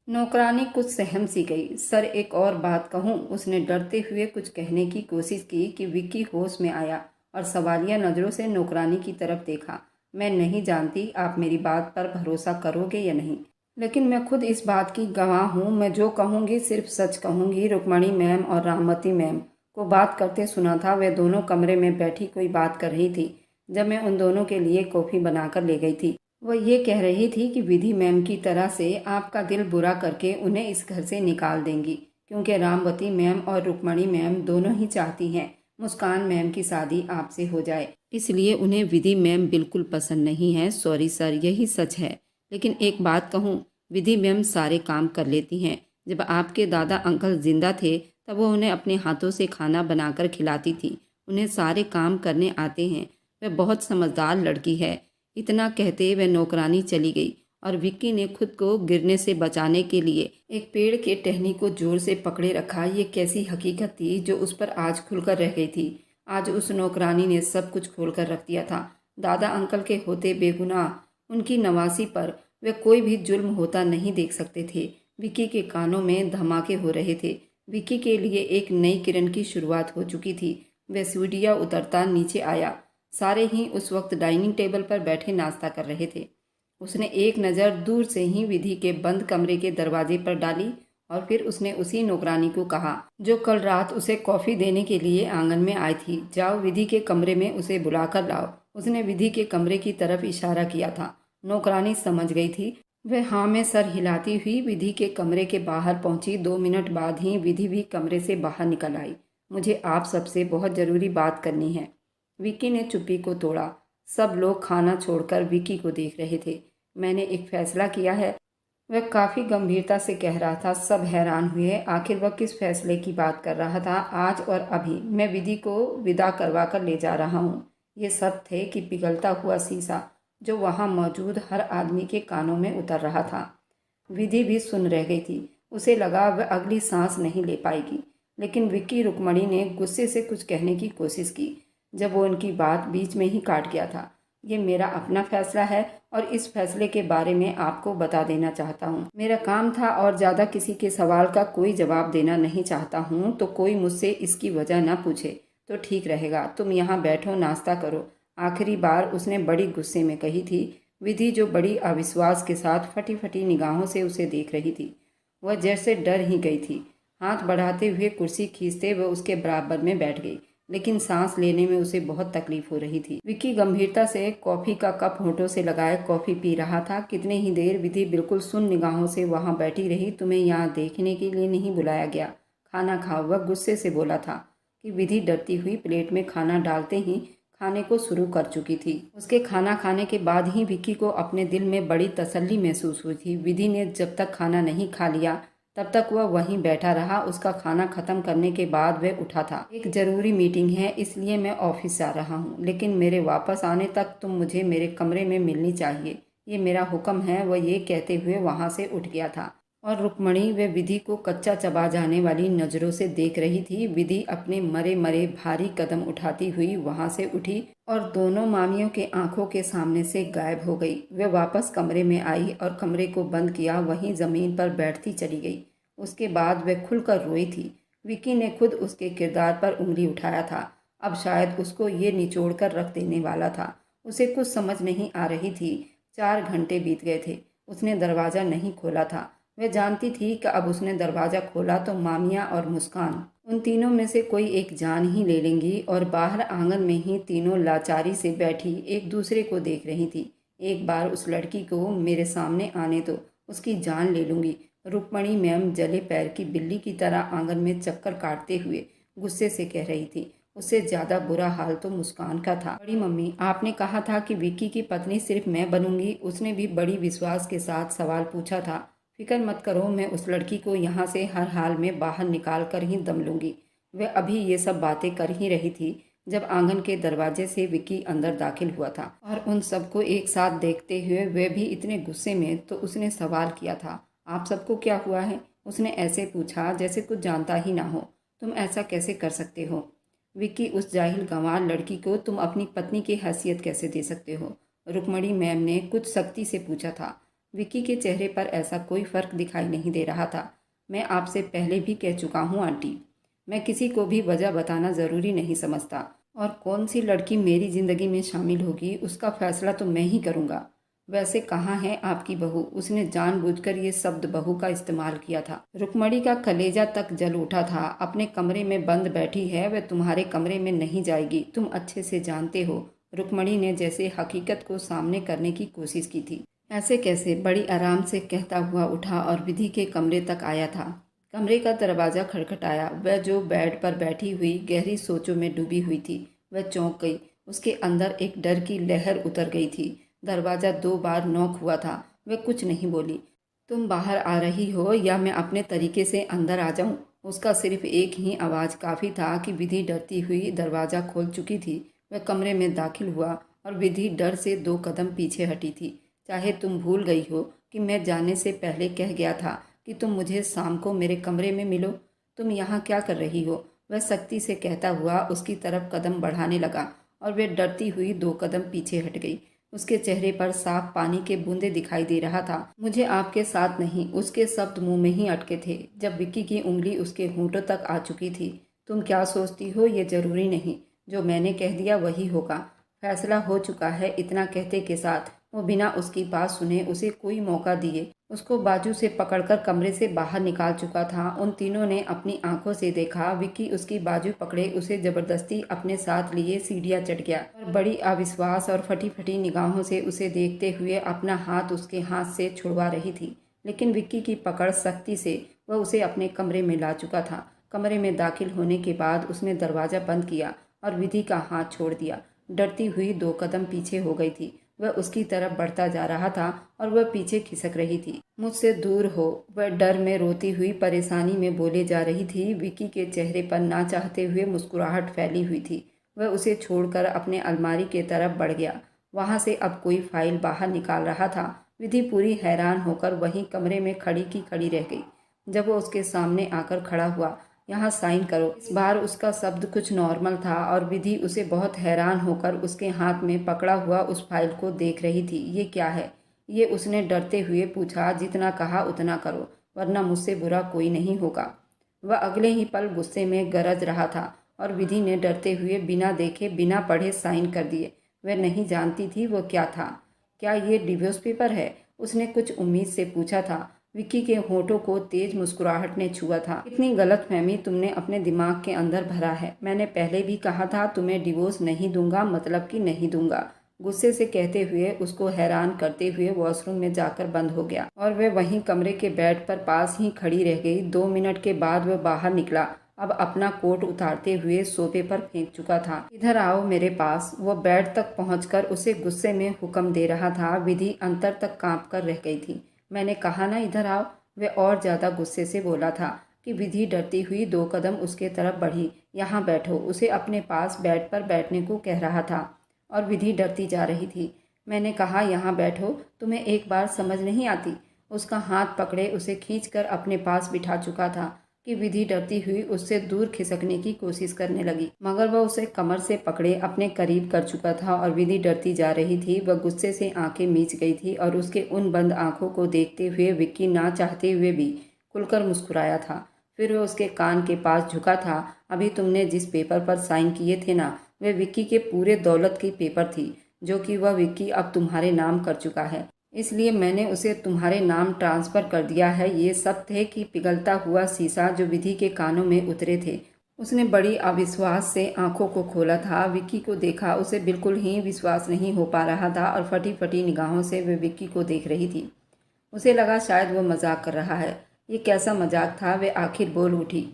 नौकरानी कुछ सहम सी गई। सर, एक और बात कहूँ? उसने डरते हुए कुछ कहने की कोशिश की कि विक्की होश में आया और सवालिया नज़रों से नौकरानी की तरफ देखा। मैं नहीं जानती आप मेरी बात पर भरोसा करोगे या नहीं, लेकिन मैं खुद इस बात की गवाह हूँ। मैं जो कहूँगी सिर्फ सच कहूँगी। रुक्मणी मैम और रामवती मैम को बात करते सुना था। वे दोनों कमरे में बैठी कोई बात कर रही थी जब मैं उन दोनों के लिए कॉफ़ी बनाकर ले गई थी। वह ये कह रही थी कि विधि मैम की तरह से आपका दिल बुरा करके उन्हें इस घर से निकाल देंगी, क्योंकि रामवती मैम और रुक्मणी मैम दोनों ही चाहती हैं मुस्कान मैम की शादी आपसे हो जाए, इसलिए उन्हें विधि मैम बिल्कुल पसंद नहीं है। सॉरी सर, यही सच है। लेकिन एक बात कहूँ, विधि मैम सारे काम कर लेती हैं। जब आपके दादा अंकल जिंदा थे तब वो उन्हें अपने हाथों से खाना बनाकर खिलाती थी। उन्हें सारे काम करने आते हैं। वह बहुत समझदार लड़की है। इतना कहते वह नौकरानी चली गई और विक्की ने खुद को गिरने से बचाने के लिए एक पेड़ के टहनी को जोर से पकड़े रखा। ये कैसी हकीकत थी जो उस पर आज खुलकर रह गई थी। आज उस नौकरानी ने सब कुछ खोलकर रख दिया था। दादा अंकल के होते बेगुनाह उनकी नवासी पर वे कोई भी जुल्म होता नहीं देख सकते थे। विक्की के कानों में धमाके हो रहे थे। विक्की के लिए एक नई किरण की शुरुआत हो चुकी थी। वह सीढ़ियाँ उतरता नीचे आया। सारे ही उस वक्त डाइनिंग टेबल पर बैठे नाश्ता कर रहे थे। उसने एक नज़र दूर से ही विधि के बंद कमरे के दरवाजे पर डाली और फिर उसने उसी नौकरानी को कहा जो कल रात उसे कॉफ़ी देने के लिए आंगन में आई थी, जाओ विधि के कमरे में उसे बुलाकर लाओ। उसने विधि के कमरे की तरफ इशारा किया था। नौकरानी समझ गई थी। वह हाँ में सर हिलाती हुई विधि के कमरे के बाहर पहुंची। 2 मिनट बाद ही विधि भी कमरे से बाहर निकल आई। मुझे आप सबसे बहुत ज़रूरी बात करनी है। विक्की ने चुप्पी को तोड़ा। सब लोग खाना छोड़कर विक्की को देख रहे थे। मैंने एक फैसला किया है, वह काफ़ी गंभीरता से कह रहा था। सब हैरान हुए। आखिर वह किस फैसले की बात कर रहा था? आज और अभी मैं विधि को विदा करवा कर ले जा रहा हूँ। ये सब थे कि पिघलता हुआ शीशा जो वहाँ मौजूद हर आदमी के कानों में उतर रहा था। विधि भी सुन रह गई थी। उसे लगा वह अगली सांस नहीं ले पाएगी, लेकिन विक्की रुक्मणी ने गुस्से से कुछ कहने की कोशिश की जब वो उनकी बात बीच में ही काट गया था। ये मेरा अपना फैसला है और इस फैसले के बारे में आपको बता देना चाहता हूँ। मेरा काम था और ज़्यादा किसी के सवाल का कोई जवाब देना नहीं चाहता हूँ, तो कोई मुझसे इसकी वजह ना पूछे तो ठीक रहेगा। तुम यहाँ बैठो, नाश्ता करो। आखिरी बार उसने बड़ी गुस्से में कही थी। विधि जो बड़ी अविश्वास के साथ फटी फटी निगाहों से उसे देख रही थी, वह जैसे डर ही गई थी। हाथ बढ़ाते हुए कुर्सी खींचते वह उसके बराबर में बैठ गई, लेकिन सांस लेने में उसे बहुत तकलीफ हो रही थी। विक्की गंभीरता से कॉफ़ी का कप होठों से लगाए कॉफ़ी पी रहा था। कितने ही देर विधि बिल्कुल सुन्न निगाहों से वहाँ बैठी रही। तुम्हें यहाँ देखने के लिए नहीं बुलाया गया, खाना खाओ, वह गुस्से से बोला था कि विधि डरती हुई प्लेट में खाना डालते ही खाने को शुरू कर चुकी थी। उसके खाना खाने के बाद ही विक्की को अपने दिल में बड़ी तसल्ली महसूस हुई थी। विधि ने जब तक खाना नहीं खा लिया तब तक वह वहीं बैठा रहा। उसका खाना खत्म करने के बाद वह उठा था। एक ज़रूरी मीटिंग है, इसलिए मैं ऑफिस जा रहा हूँ, लेकिन मेरे वापस आने तक तुम मुझे मेरे कमरे में मिलनी चाहिए। ये मेरा हुक्म है। वह ये कहते हुए वहाँ से उठ गया था और रुक्मणी वे विधि को कच्चा चबा जाने वाली नज़रों से देख रही थी। विधि अपने मरे मरे भारी कदम उठाती हुई वहाँ से उठी और दोनों मामियों के आंखों के सामने से गायब हो गई। वे वापस कमरे में आई और कमरे को बंद किया। वहीं ज़मीन पर बैठती चली गई। उसके बाद वह खुलकर रोई थी। विक्की ने खुद उसके किरदार पर उंगली उठाया था। अब शायद उसको ये निचोड़ कर रख देने वाला था। उसे कुछ समझ नहीं आ रही थी। 4 घंटे बीत गए थे। उसने दरवाज़ा नहीं खोला था। वह जानती थी कि अब उसने दरवाज़ा खोला तो मामिया और मुस्कान उन तीनों में से कोई एक जान ही ले लेंगी। और बाहर आंगन में ही तीनों लाचारी से बैठी एक दूसरे को देख रही थी। एक बार उस लड़की को मेरे सामने आने दो, उसकी जान ले लूँगी। रुक्मणी मैम जले पैर की बिल्ली की तरह आंगन में चक्कर काटते हुए गुस्से से कह रही थी। उससे ज़्यादा बुरा हाल तो मुस्कान का था। बड़ी मम्मी, आपने कहा था कि विक्की की पत्नी सिर्फ मैं बनूंगी। उसने भी बड़ी विश्वास के साथ सवाल पूछा था। फिक्र मत करो, मैं उस लड़की को यहाँ से हर हाल में बाहर निकाल कर ही दम लूँगी। वह अभी ये सब बातें कर ही रही थी जब आंगन के दरवाजे से विक्की अंदर दाखिल हुआ था और उन सबको एक साथ देखते हुए वह भी इतने गुस्से में तो उसने सवाल किया था, आप सबको क्या हुआ है? उसने ऐसे पूछा जैसे कुछ जानता ही ना हो। तुम ऐसा कैसे कर सकते हो? विक्की, उस जाहिल गंवार लड़की को तुम अपनी पत्नी की हैसियत कैसे दे सकते हो? रुक्मणी मैम ने कुछ सख्ती से पूछा था। विक्की के चेहरे पर ऐसा कोई फर्क दिखाई नहीं दे रहा था। मैं आपसे पहले भी कह चुका हूँ आंटी, मैं किसी को भी वजह बताना ज़रूरी नहीं समझता, और कौन सी लड़की मेरी ज़िंदगी में शामिल होगी उसका फैसला तो मैं ही करूँगा। वैसे कहाँ है आपकी बहू? उसने जानबूझकर ये शब्द बहू का इस्तेमाल किया था। रुक्मणी का कलेजा तक जल उठा था। अपने कमरे में बंद बैठी है, वह तुम्हारे कमरे में नहीं जाएगी, तुम अच्छे से जानते हो। रुक्मणी ने जैसे हकीकत को सामने करने की कोशिश की थी। ऐसे कैसे? बड़ी आराम से कहता हुआ उठा और विधि के कमरे तक आया था। कमरे का दरवाज़ा खटखटाया। वह जो बेड पर बैठी हुई गहरी सोचों में डूबी हुई थी, वह चौंक गई। उसके अंदर एक डर की लहर उतर गई थी। दरवाज़ा 2 बार नॉक हुआ था। वह कुछ नहीं बोली। तुम बाहर आ रही हो या मैं अपने तरीके से अंदर आ जाऊं? उसका सिर्फ एक ही आवाज़ काफ़ी था कि विधि डरती हुई दरवाज़ा खोल चुकी थी। वह कमरे में दाखिल हुआ और विधि डर से 2 कदम पीछे हटी थी। चाहे तुम भूल गई हो कि मैं जाने से पहले कह गया था कि तुम मुझे शाम को मेरे कमरे में मिलो। तुम यहाँ क्या कर रही हो? वह सख्ती से कहता हुआ उसकी तरफ कदम बढ़ाने लगा और वह डरती हुई 2 कदम पीछे हट गई। उसके चेहरे पर साफ पानी के बूंदे दिखाई दे रहा था। मुझे आपके साथ नहीं, उसके शब्द मुंह में ही अटके थे जब विक्की की उंगली उसके होंठों तक आ चुकी थी। तुम क्या सोचती हो? ये जरूरी नहीं, जो मैंने कह दिया वही होगा। फैसला हो चुका है। इतना कहते के साथ वो बिना उसकी बात सुने उसे कोई मौका दिए उसको बाजू से पकड़कर कमरे से बाहर निकाल चुका था। उन तीनों ने अपनी आंखों से देखा। विक्की उसकी बाजू पकड़े उसे जबरदस्ती अपने साथ लिए सीढ़ियां चढ़ गया और बड़ी अविश्वास और फटी फटी निगाहों से उसे देखते हुए अपना हाथ उसके हाथ से छुड़वा रही थी, लेकिन विक्की की पकड़ सख्ती से वह उसे अपने कमरे में ला चुका था। कमरे में दाखिल होने के बाद उसने दरवाज़ा बंद किया और विधि का हाथ छोड़ दिया। डरती हुई 2 कदम पीछे हो गई थी। वह उसकी तरफ बढ़ता जा रहा था और वह पीछे खिसक रही थी। मुझसे दूर हो, वह डर में रोती हुई परेशानी में बोले जा रही थी। विक्की के चेहरे पर ना चाहते हुए मुस्कुराहट फैली हुई थी। वह उसे छोड़कर अपने अलमारी के तरफ बढ़ गया। वहां से अब कोई फाइल बाहर निकाल रहा था। विधि पूरी हैरान होकर वहीं कमरे में खड़ी की खड़ी रह गई। जब वह उसके सामने आकर खड़ा हुआ, यहाँ साइन करो। इस बार उसका शब्द कुछ नॉर्मल था और विधि उसे बहुत हैरान होकर उसके हाथ में पकड़ा हुआ उस फाइल को देख रही थी। ये क्या है? ये उसने डरते हुए पूछा। जितना कहा उतना करो, वरना मुझसे बुरा कोई नहीं होगा। वह अगले ही पल गुस्से में गरज रहा था और विधि ने डरते हुए बिना देखे बिना पढ़े साइन कर दिए। वह नहीं जानती थी वो क्या था। क्या ये डिवोर्स पेपर है? उसने कुछ उम्मीद से पूछा था। विक्की के होठों को तेज मुस्कुराहट ने छुआ था। इतनी गलतफहमी तुमने अपने दिमाग के अंदर भरा है। मैंने पहले भी कहा था तुम्हें डिवोर्स नहीं दूंगा, मतलब कि नहीं दूंगा। गुस्से से कहते हुए उसको हैरान करते हुए वॉशरूम में जाकर बंद हो गया और वह वहीं कमरे के बेड पर पास ही खड़ी रह गई। 2 मिनट के बाद वह बाहर निकला। अब अपना कोट उतारते हुए सोफे पर फेंक चुका था। इधर आओ मेरे पास। वह बेड तक पहुंचकर उसे गुस्से में हुक्म दे रहा था। विधि अंतर तक कांप कर रह गई थी। मैंने कहा ना इधर आओ। वह और ज्यादा गुस्से से बोला था कि विधि डरती हुई 2 कदम उसके तरफ बढ़ी। यहाँ बैठो, उसे अपने पास बेड पर बैठने को कह रहा था और विधि डरती जा रही थी। मैंने कहा यहाँ बैठो, तुम्हें एक बार समझ नहीं आती? उसका हाथ पकड़े उसे खींचकर अपने पास बिठा चुका था कि विधि डरती हुई उससे दूर खिसकने की कोशिश करने लगी, मगर वह उसे कमर से पकड़े अपने करीब कर चुका था और विधि डरती जा रही थी। वह गुस्से से आंखें मीच गई थी और उसके उन बंद आंखों को देखते हुए विक्की ना चाहते हुए भी खुलकर मुस्कुराया था। फिर वह उसके कान के पास झुका था। अभी तुमने जिस पेपर पर साइन किए थे ना, वे विक्की के पूरे दौलत की पेपर थी, जो कि वह विक्की अब तुम्हारे नाम कर चुका है। इसलिए मैंने उसे तुम्हारे नाम ट्रांसफ़र कर दिया है। ये सब थे कि पिघलता हुआ शीशा जो विधि के कानों में उतरे थे। उसने बड़ी अविश्वास से आंखों को खोला था। विक्की को देखा। उसे बिल्कुल ही विश्वास नहीं हो पा रहा था और फटी फटी निगाहों से वह विक्की को देख रही थी। उसे लगा शायद वह मजाक कर रहा है। ये कैसा मजाक था? वे आखिर बोल उठी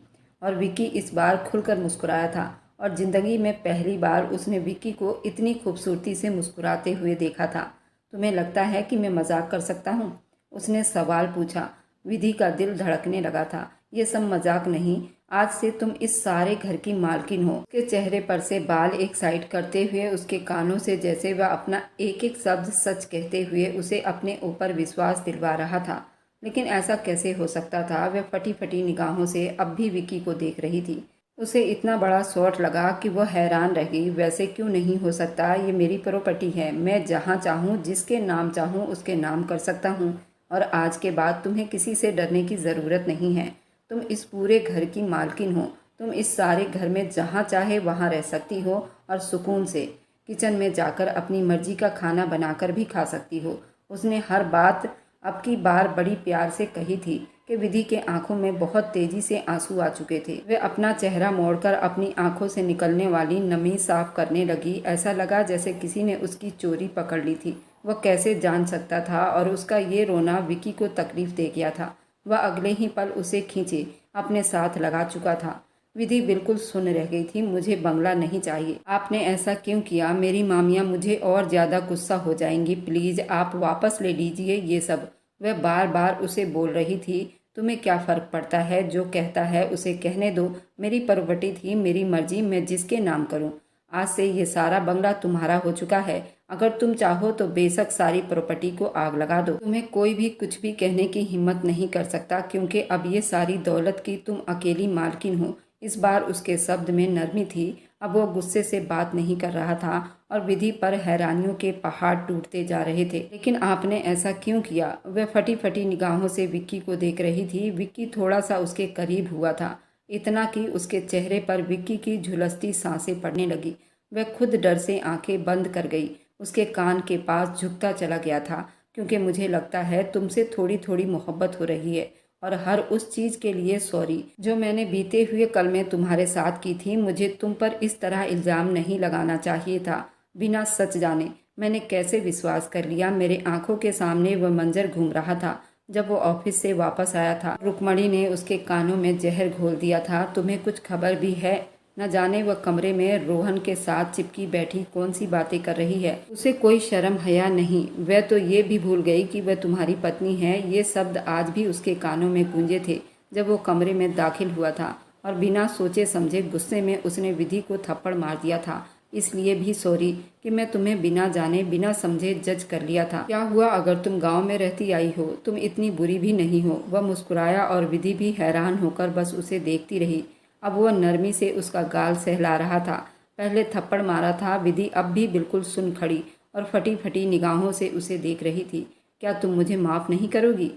और विक्की इस बार खुलकर मुस्कुराया था और जिंदगी में पहली बार उसने विक्की को इतनी खूबसूरती से मुस्कुराते हुए देखा था। तुम्हें लगता है कि मैं मजाक कर सकता हूँ? उसने सवाल पूछा। विधि का दिल धड़कने लगा था। ये सब मजाक नहीं, आज से तुम इस सारे घर की मालकिन हो। उसके चेहरे पर से बाल एक साइड करते हुए उसके कानों से जैसे वह अपना एक एक शब्द सच कहते हुए उसे अपने ऊपर विश्वास दिलवा रहा था। लेकिन ऐसा कैसे हो सकता था? वह फटी फटी निगाहों से अब भी विक्की को देख रही थी। उसे इतना बड़ा शॉट लगा कि वह हैरान रह गई। वैसे क्यों नहीं हो सकता, ये मेरी प्रॉपर्टी है, मैं जहाँ चाहूँ जिसके नाम चाहूँ उसके नाम कर सकता हूँ। और आज के बाद तुम्हें किसी से डरने की ज़रूरत नहीं है। तुम इस पूरे घर की मालकिन हो। तुम इस सारे घर में जहाँ चाहे वहाँ रह सकती हो और सुकून से किचन में जाकर अपनी मर्जी का खाना बनाकर भी खा सकती हो। उसने हर बात अब की बार बड़ी प्यार से कही थी कि विधि के आंखों में बहुत तेजी से आंसू आ चुके थे। वे अपना चेहरा मोड़कर अपनी आंखों से निकलने वाली नमी साफ करने लगी। ऐसा लगा जैसे किसी ने उसकी चोरी पकड़ ली थी। वह कैसे जान सकता था, और उसका ये रोना विकी को तकलीफ दे गया था। वह अगले ही पल उसे खींचे अपने साथ लगा चुका था। विधि बिल्कुल सुन रह गई थी। मुझे बंगला नहीं चाहिए। आपने ऐसा क्यों किया? मेरी मामियाँ मुझे और ज़्यादा गुस्सा हो जाएंगी। प्लीज़ आप वापस ले लीजिए ये सब। वह बार बार उसे बोल रही थी। तुम्हें क्या फ़र्क पड़ता है? जो कहता है उसे कहने दो। मेरी प्रॉपर्टी थी, मेरी मर्जी, मैं जिसके नाम करूं। आज से ये सारा बंगला तुम्हारा हो चुका है। अगर तुम चाहो तो बेशक सारी प्रॉपर्टी को आग लगा दो। तुम्हें कोई भी कुछ भी कहने की हिम्मत नहीं कर सकता, क्योंकि अब ये सारी दौलत की तुम अकेली मालकिन हो। इस बार उसके शब्द में नरमी थी। अब वो गुस्से से बात नहीं कर रहा था और विधि पर हैरानियों के पहाड़ टूटते जा रहे थे। लेकिन आपने ऐसा क्यों किया? वह फटी फटी निगाहों से विक्की को देख रही थी। विक्की थोड़ा सा उसके करीब हुआ था, इतना कि उसके चेहरे पर विक्की की झुलसती सांसें पड़ने लगी। वह खुद डर से आंखें बंद कर गई। उसके कान के पास झुकता चला गया था। क्योंकि मुझे लगता है तुमसे थोड़ी थोड़ी मोहब्बत हो रही है, और हर उस चीज़ के लिए सॉरी जो मैंने बीते हुए कल में तुम्हारे साथ की थी। मुझे तुम पर इस तरह इल्ज़ाम नहीं लगाना चाहिए था। बिना सच जाने मैंने कैसे विश्वास कर लिया? मेरे आंखों के सामने वह मंजर घूम रहा था जब वो ऑफिस से वापस आया था। रुक्मणी ने उसके कानों में जहर घोल दिया था। तुम्हें कुछ खबर भी है? न जाने वह कमरे में रोहन के साथ चिपकी बैठी कौन सी बातें कर रही है। उसे कोई शर्म हया नहीं। वह तो ये भी भूल गई कि वह तुम्हारी पत्नी है। ये शब्द आज भी उसके कानों में गूंजे थे जब वो कमरे में दाखिल हुआ था, और बिना सोचे समझे गुस्से में उसने विधि को थप्पड़ मार दिया था। इसलिए भी सॉरी कि मैं तुम्हें बिना जाने बिना समझे जज कर लिया था। क्या हुआ अगर तुम गांव में रहती आई हो? तुम इतनी बुरी भी नहीं हो। वह मुस्कुराया और विधि भी हैरान होकर बस उसे देखती रही। अब वह नरमी से उसका गाल सहला रहा था। पहले थप्पड़ मारा था। विधि अब भी बिल्कुल सुन खड़ी और फटी फटी निगाहों से उसे देख रही थी। क्या तुम मुझे माफ़ नहीं करोगी?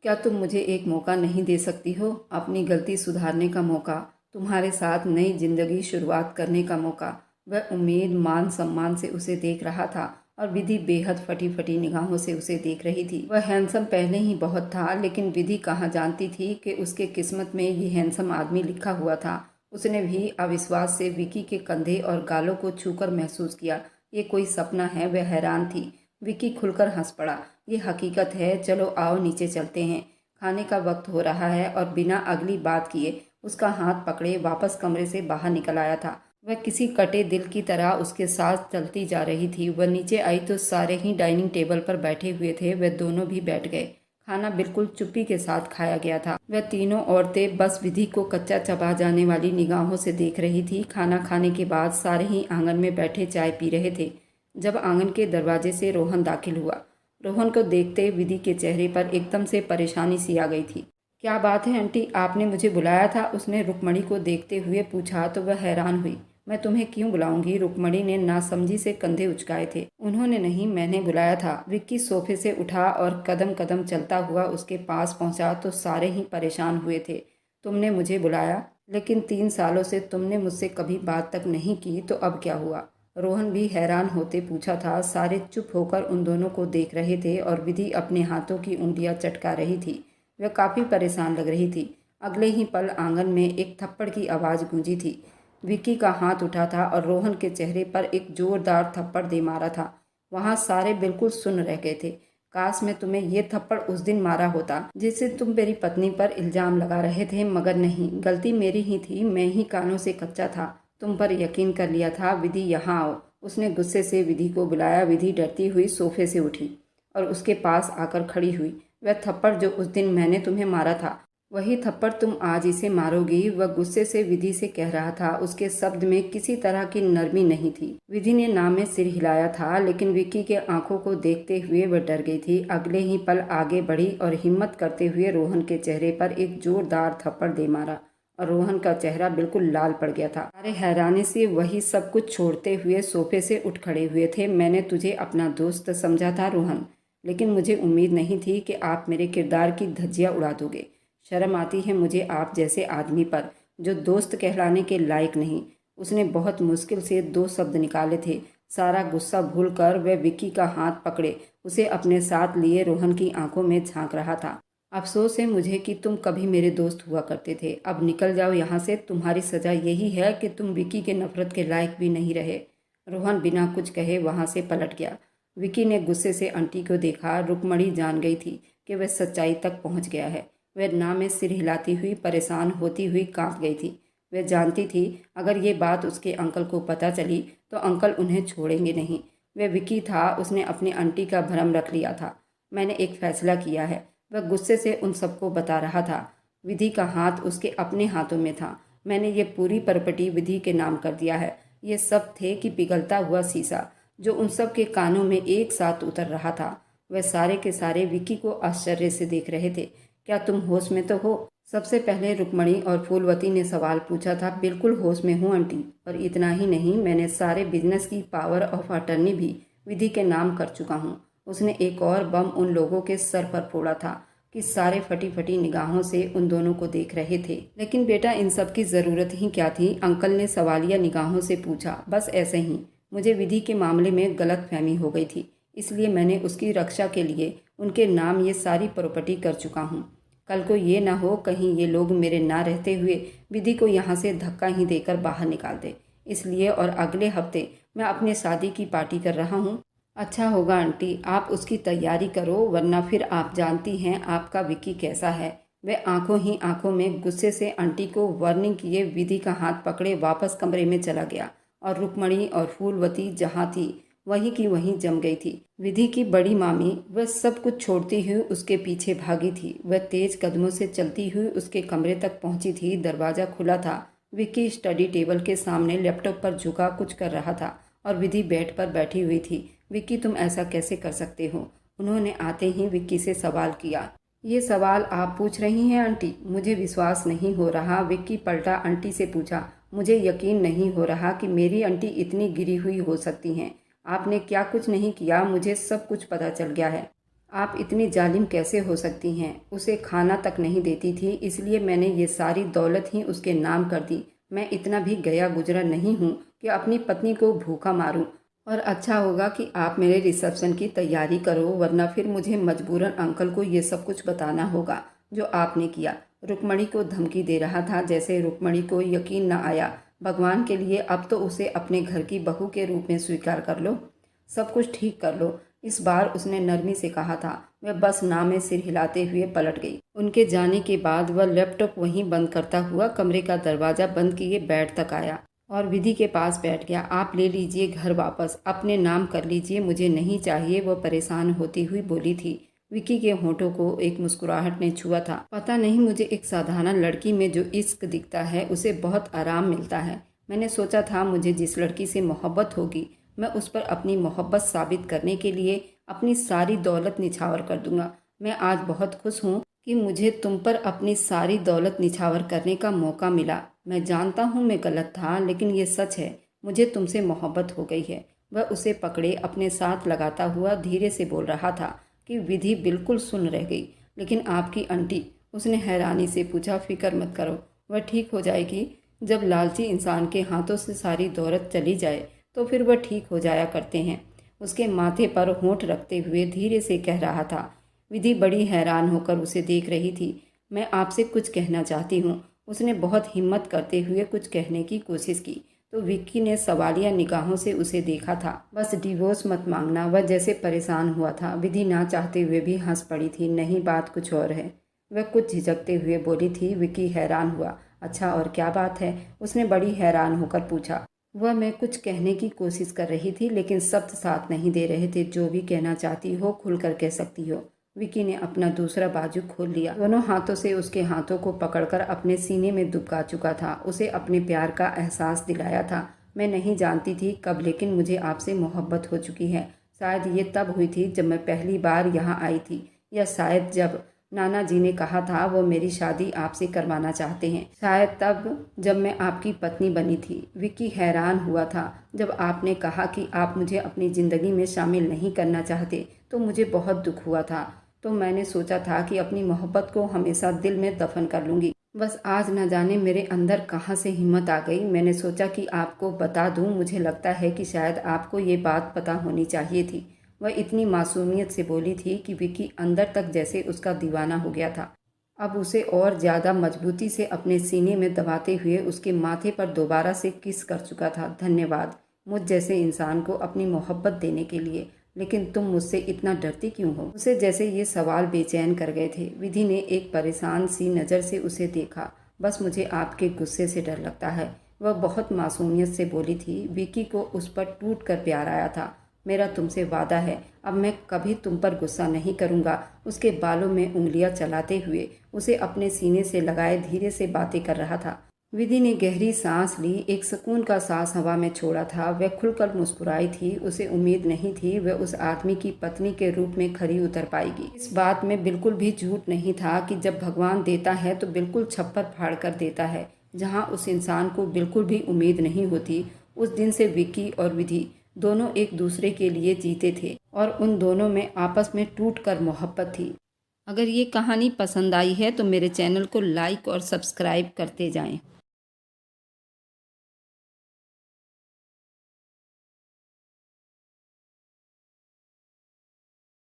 क्या तुम मुझे एक मौका नहीं दे सकती हो? अपनी गलती सुधारने का मौका, तुम्हारे साथ नई जिंदगी शुरुआत करने का मौका। वह उम्मीद मान सम्मान से उसे देख रहा था, और विधि बेहद फटी फटी निगाहों से उसे देख रही थी। वह हैंडसम पहले ही बहुत था, लेकिन विधि कहाँ जानती थी कि उसके किस्मत में ये हैंडसम आदमी लिखा हुआ था। उसने भी अविश्वास से विकी के कंधे और गालों को छूकर महसूस किया। ये कोई सपना है? वह हैरान थी। विकी खुलकर हंस पड़ा। ये हकीकत है। चलो आओ नीचे चलते हैं, खाने का वक्त हो रहा है। और बिना अगली बात किए उसका हाथ पकड़े वापस कमरे से बाहर निकल आया था। वह किसी कटे दिल की तरह उसके साथ चलती जा रही थी। वह नीचे आई तो सारे ही डाइनिंग टेबल पर बैठे हुए थे। वह दोनों भी बैठ गए। खाना बिल्कुल चुप्पी के साथ खाया गया था। वह तीनों औरतें बस विधि को कच्चा चबा जाने वाली निगाहों से देख रही थी। खाना खाने के बाद सारे ही आंगन में बैठे चाय पी रहे थे जब आंगन के दरवाजे से रोहन दाखिल हुआ। रोहन को देखते विधि के चेहरे पर एकदम से परेशानी सी आ गई थी। क्या बात है आंटी, आपने मुझे बुलाया था? उसने रुक्मणी को देखते हुए पूछा तो वह हैरान हुई। मैं तुम्हें क्यों बुलाऊंगी? रुक्मणी ने नासमझी से कंधे उचकाए थे। उन्होंने नहीं, मैंने बुलाया था। विक्की सोफे से उठा और कदम कदम चलता हुआ उसके पास पहुंचा तो सारे ही परेशान हुए थे। तुमने मुझे बुलाया? लेकिन 3 सालों से तुमने मुझसे कभी बात तक नहीं की, तो अब क्या हुआ? रोहन भी हैरान होते पूछा था। सारे चुप होकर उन दोनों को देख रहे थे और विधि अपने हाथों की उंगलियां चटका रही थी। वह काफ़ी परेशान लग रही थी। अगले ही पल आंगन में एक थप्पड़ की आवाज़ गूंजी थी। विक्की का हाथ उठा था और रोहन के चेहरे पर एक जोरदार थप्पड़ दे मारा था। वहां सारे बिल्कुल सुन्न रह गए थे। काश मैं तुम्हें ये थप्पड़ उस दिन मारा होता जिससे तुम मेरी पत्नी पर इल्जाम लगा रहे थे, मगर नहीं, गलती मेरी ही थी। मैं ही कानों से कच्चा था, तुम पर यकीन कर लिया था। विधि यहाँ आओ। उसने गुस्से से विधि को बुलाया। विधि डरती हुई सोफे से उठी और उसके पास आकर खड़ी हुई। वह थप्पड़ जो उस दिन मैंने तुम्हें मारा था, वही थप्पड़ तुम आज इसे मारोगी? वह गुस्से से विधि से कह रहा था। उसके शब्द में किसी तरह की नरमी नहीं थी। विधि ने ना में सिर हिलाया था, लेकिन विक्की के आंखों को देखते हुए वह डर गई थी। अगले ही पल आगे बढ़ी और हिम्मत करते हुए रोहन के चेहरे पर एक जोरदार थप्पड़ दे मारा और रोहन का चेहरा बिल्कुल लाल पड़ गया था। सारे हैरानी से वही सब कुछ छोड़ते हुए सोफे से उठ खड़े हुए थे। मैंने तुझे अपना दोस्त समझा था रोहन, लेकिन मुझे उम्मीद नहीं थी कि आप मेरे किरदार की धज्जियाँ उड़ा दोगे। शर्म आती है मुझे आप जैसे आदमी पर, जो दोस्त कहलाने के लायक नहीं। उसने बहुत मुश्किल से 2 शब्द निकाले थे। सारा गुस्सा भूलकर वह विक्की का हाथ पकड़े उसे अपने साथ लिए रोहन की आंखों में झांक रहा था। अफसोस है मुझे कि तुम कभी मेरे दोस्त हुआ करते थे। अब निकल जाओ यहाँ से, तुम्हारी सज़ा यही है कि तुम विक्की के नफ़रत के लायक भी नहीं रहे। रोहन बिना कुछ कहे वहाँ से पलट गया। विक्की ने गुस्से से आंटी को देखा। रुक्मणी जान गई थी कि वह सच्चाई तक पहुँच गया है। वह ना में सिर हिलाती हुई परेशान होती हुई कांप गई थी। वह जानती थी अगर ये बात उसके अंकल को पता चली तो अंकल उन्हें छोड़ेंगे नहीं। वह विक्की था, उसने अपनी आंटी का भरम रख लिया था। मैंने एक फैसला किया है, वह गुस्से से उन सबको बता रहा था। विधि का हाथ उसके अपने हाथों में था। मैंने ये पूरी प्रॉपर्टी विधि के नाम कर दिया है। ये सब थे कि पिघलता हुआ शीशा जो उन सब के कानों में एक साथ उतर रहा था। वह सारे के सारे विक्की को आश्चर्य से देख रहे थे। क्या तुम होश में तो हो? सबसे पहले रुक्मणी और फूलवती ने सवाल पूछा था। बिल्कुल होश में हूँ आंटी, और इतना ही नहीं, मैंने सारे बिजनेस की पावर ऑफ अटर्नी भी विधि के नाम कर चुका हूँ। उसने एक और बम उन लोगों के सर पर फोड़ा था कि सारे फटी फटी निगाहों से उन दोनों को देख रहे थे। लेकिन बेटा, इन सब की ज़रूरत ही क्या थी? अंकल ने सवालिया निगाहों से पूछा। बस ऐसे ही, मुझे विधि के मामले में गलत फहमी हो गई थी, इसलिए मैंने उसकी रक्षा के लिए उनके नाम ये सारी प्रॉपर्टी कर चुका हूँ। कल को ये ना हो कहीं ये लोग मेरे ना रहते हुए विधि को यहाँ से धक्का ही देकर बाहर निकाल दे। इसलिए और अगले हफ्ते मैं अपने शादी की पार्टी कर रहा हूँ। अच्छा होगा आंटी, आप उसकी तैयारी करो, वरना फिर आप जानती हैं आपका विक्की कैसा है। वह आंखों ही आंखों में गुस्से से आंटी को वार्निंग किए विधि का हाथ पकड़े वापस कमरे में चला गया। और रुक्मणी और फूलवती जहाँ थी वहीं की वहीं जम गई थी। विधि की बड़ी मामी वह सब कुछ छोड़ती हुई उसके पीछे भागी थी। वह तेज कदमों से चलती हुई उसके कमरे तक पहुंची थी। दरवाज़ा खुला था। विक्की स्टडी टेबल के सामने लैपटॉप पर झुका कुछ कर रहा था और विधि बेड पर बैठी हुई थी। विक्की, तुम ऐसा कैसे कर सकते हो? उन्होंने आते ही विक्की से सवाल किया। ये सवाल आप पूछ रही हैं आंटी? मुझे विश्वास नहीं हो रहा। विक्की पलटा आंटी से पूछा। मुझे यकीन नहीं हो रहा कि मेरी आंटी इतनी गिरी हुई हो सकती हैं। आपने क्या कुछ नहीं किया, मुझे सब कुछ पता चल गया है। आप इतनी जालिम कैसे हो सकती हैं? उसे खाना तक नहीं देती थी, इसलिए मैंने ये सारी दौलत ही उसके नाम कर दी। मैं इतना भी गया गुजरा नहीं हूँ कि अपनी पत्नी को भूखा मारूं। और अच्छा होगा कि आप मेरे रिसेप्शन की तैयारी करो, वरना फिर मुझे मजबूरन अंकल को ये सब कुछ बताना होगा जो आपने किया। रुक्मणी को धमकी दे रहा था। जैसे रुक्मणी को यकीन न आया। भगवान के लिए अब तो उसे अपने घर की बहू के रूप में स्वीकार कर लो, सब कुछ ठीक कर लो। इस बार उसने नरमी से कहा था। वह बस ना में सिर हिलाते हुए पलट गई। उनके जाने के बाद वह लैपटॉप वहीं बंद करता हुआ कमरे का दरवाज़ा बंद किए बेड तक आया और विधि के पास बैठ गया। आप ले लीजिए घर वापस, अपने नाम कर लीजिए, मुझे नहीं चाहिए, वह परेशान होती हुई बोली थी। विक्की के होठों को एक मुस्कुराहट ने छुआ था। पता नहीं, मुझे एक साधारण लड़की में जो इश्क दिखता है उसे बहुत आराम मिलता है। मैंने सोचा था मुझे जिस लड़की से मोहब्बत होगी मैं उस पर अपनी मोहब्बत साबित करने के लिए अपनी सारी दौलत निछावर कर दूंगा। मैं आज बहुत खुश हूँ कि मुझे तुम पर अपनी सारी दौलत निछावर करने का मौका मिला। मैं जानता हूँ मैं गलत था, लेकिन ये सच है, मुझे तुमसे मोहब्बत हो गई है। वह उसे पकड़े अपने साथ लगाता हुआ धीरे से बोल रहा था कि विधि बिल्कुल सुन रह गई। लेकिन आपकी आंटी? उसने हैरानी से पूछा। फिक्र मत करो, वह ठीक हो जाएगी। जब लालची इंसान के हाथों से सारी दौलत चली जाए तो फिर वह ठीक हो जाया करते हैं। उसके माथे पर होंठ रखते हुए धीरे से कह रहा था। विधि बड़ी हैरान होकर उसे देख रही थी। मैं आपसे कुछ कहना चाहती हूँ। उसने बहुत हिम्मत करते हुए कुछ कहने की कोशिश की तो विक्की ने सवालिया निगाहों से उसे देखा था। बस डिवोर्स मत मांगना। वह जैसे परेशान हुआ था। विधि ना चाहते हुए भी हंस पड़ी थी। नहीं, बात कुछ और है, वह कुछ झिझकते हुए बोली थी। विक्की हैरान हुआ। अच्छा, और क्या बात है? उसने बड़ी हैरान होकर पूछा। वह मैं कुछ कहने की कोशिश कर रही थी, लेकिन शब्द साथ नहीं दे रहे थे। जो भी कहना चाहती हो खुलकर कह सकती हो। विक्की ने अपना दूसरा बाजू खोल लिया। दोनों हाथों से उसके हाथों को पकड़कर अपने सीने में दुबका चुका था। उसे अपने प्यार का एहसास दिलाया था। मैं नहीं जानती थी कब, लेकिन मुझे आपसे मोहब्बत हो चुकी है। शायद ये तब हुई थी जब मैं पहली बार यहाँ आई थी, या शायद जब नाना जी ने कहा था वो मेरी शादी आपसे करवाना चाहते हैं, शायद तब जब मैं आपकी पत्नी बनी थी। विक्की हैरान हुआ था। जब आपने कहा कि आप मुझे अपनी ज़िंदगी में शामिल नहीं करना चाहते तो मुझे बहुत दुख हुआ था। तो मैंने सोचा था कि अपनी मोहब्बत को हमेशा दिल में दफन कर लूँगी। बस आज न जाने मेरे अंदर कहाँ से हिम्मत आ गई। मैंने सोचा कि आपको बता दूँ। मुझे लगता है कि शायद आपको ये बात पता होनी चाहिए थी। वह इतनी मासूमियत से बोली थी कि विक्की अंदर तक जैसे उसका दीवाना हो गया था। अब उसे और ज़्यादा मजबूती से अपने सीने में दबाते हुए उसके माथे पर दोबारा से किस कर चुका था। धन्यवाद मुझ जैसे इंसान को अपनी मोहब्बत देने के लिए, लेकिन तुम मुझसे इतना डरती क्यों हो? उसे जैसे ये सवाल बेचैन कर गए थे। विधि ने एक परेशान सी नज़र से उसे देखा। बस मुझे आपके गुस्से से डर लगता है, वह बहुत मासूमियत से बोली थी। विक्की को उस पर टूट कर प्यार आया था। मेरा तुमसे वादा है, अब मैं कभी तुम पर गुस्सा नहीं करूँगा। उसके बालों में उंगलियां चलाते हुए उसे अपने सीने से लगाए धीरे से बातें कर रहा था। विधि ने गहरी सांस ली। एक सुकून का सांस हवा में छोड़ा था। वह खुलकर मुस्कुराई थी। उसे उम्मीद नहीं थी वह उस आदमी की पत्नी के रूप में खरी उतर पाएगी। इस बात में बिल्कुल भी झूठ नहीं था कि जब भगवान देता है तो बिल्कुल छप्पर फाड़ कर देता है। जहाँ उस इंसान को बिल्कुल भी उम्मीद नहीं होती, उस दिन से विक्की और विधि दोनों एक दूसरे के लिए जीते थे और उन दोनों में आपस में टूट कर मोहब्बत थी। अगर ये कहानी पसंद आई है तो मेरे चैनल को लाइक और सब्सक्राइब करते जाएं।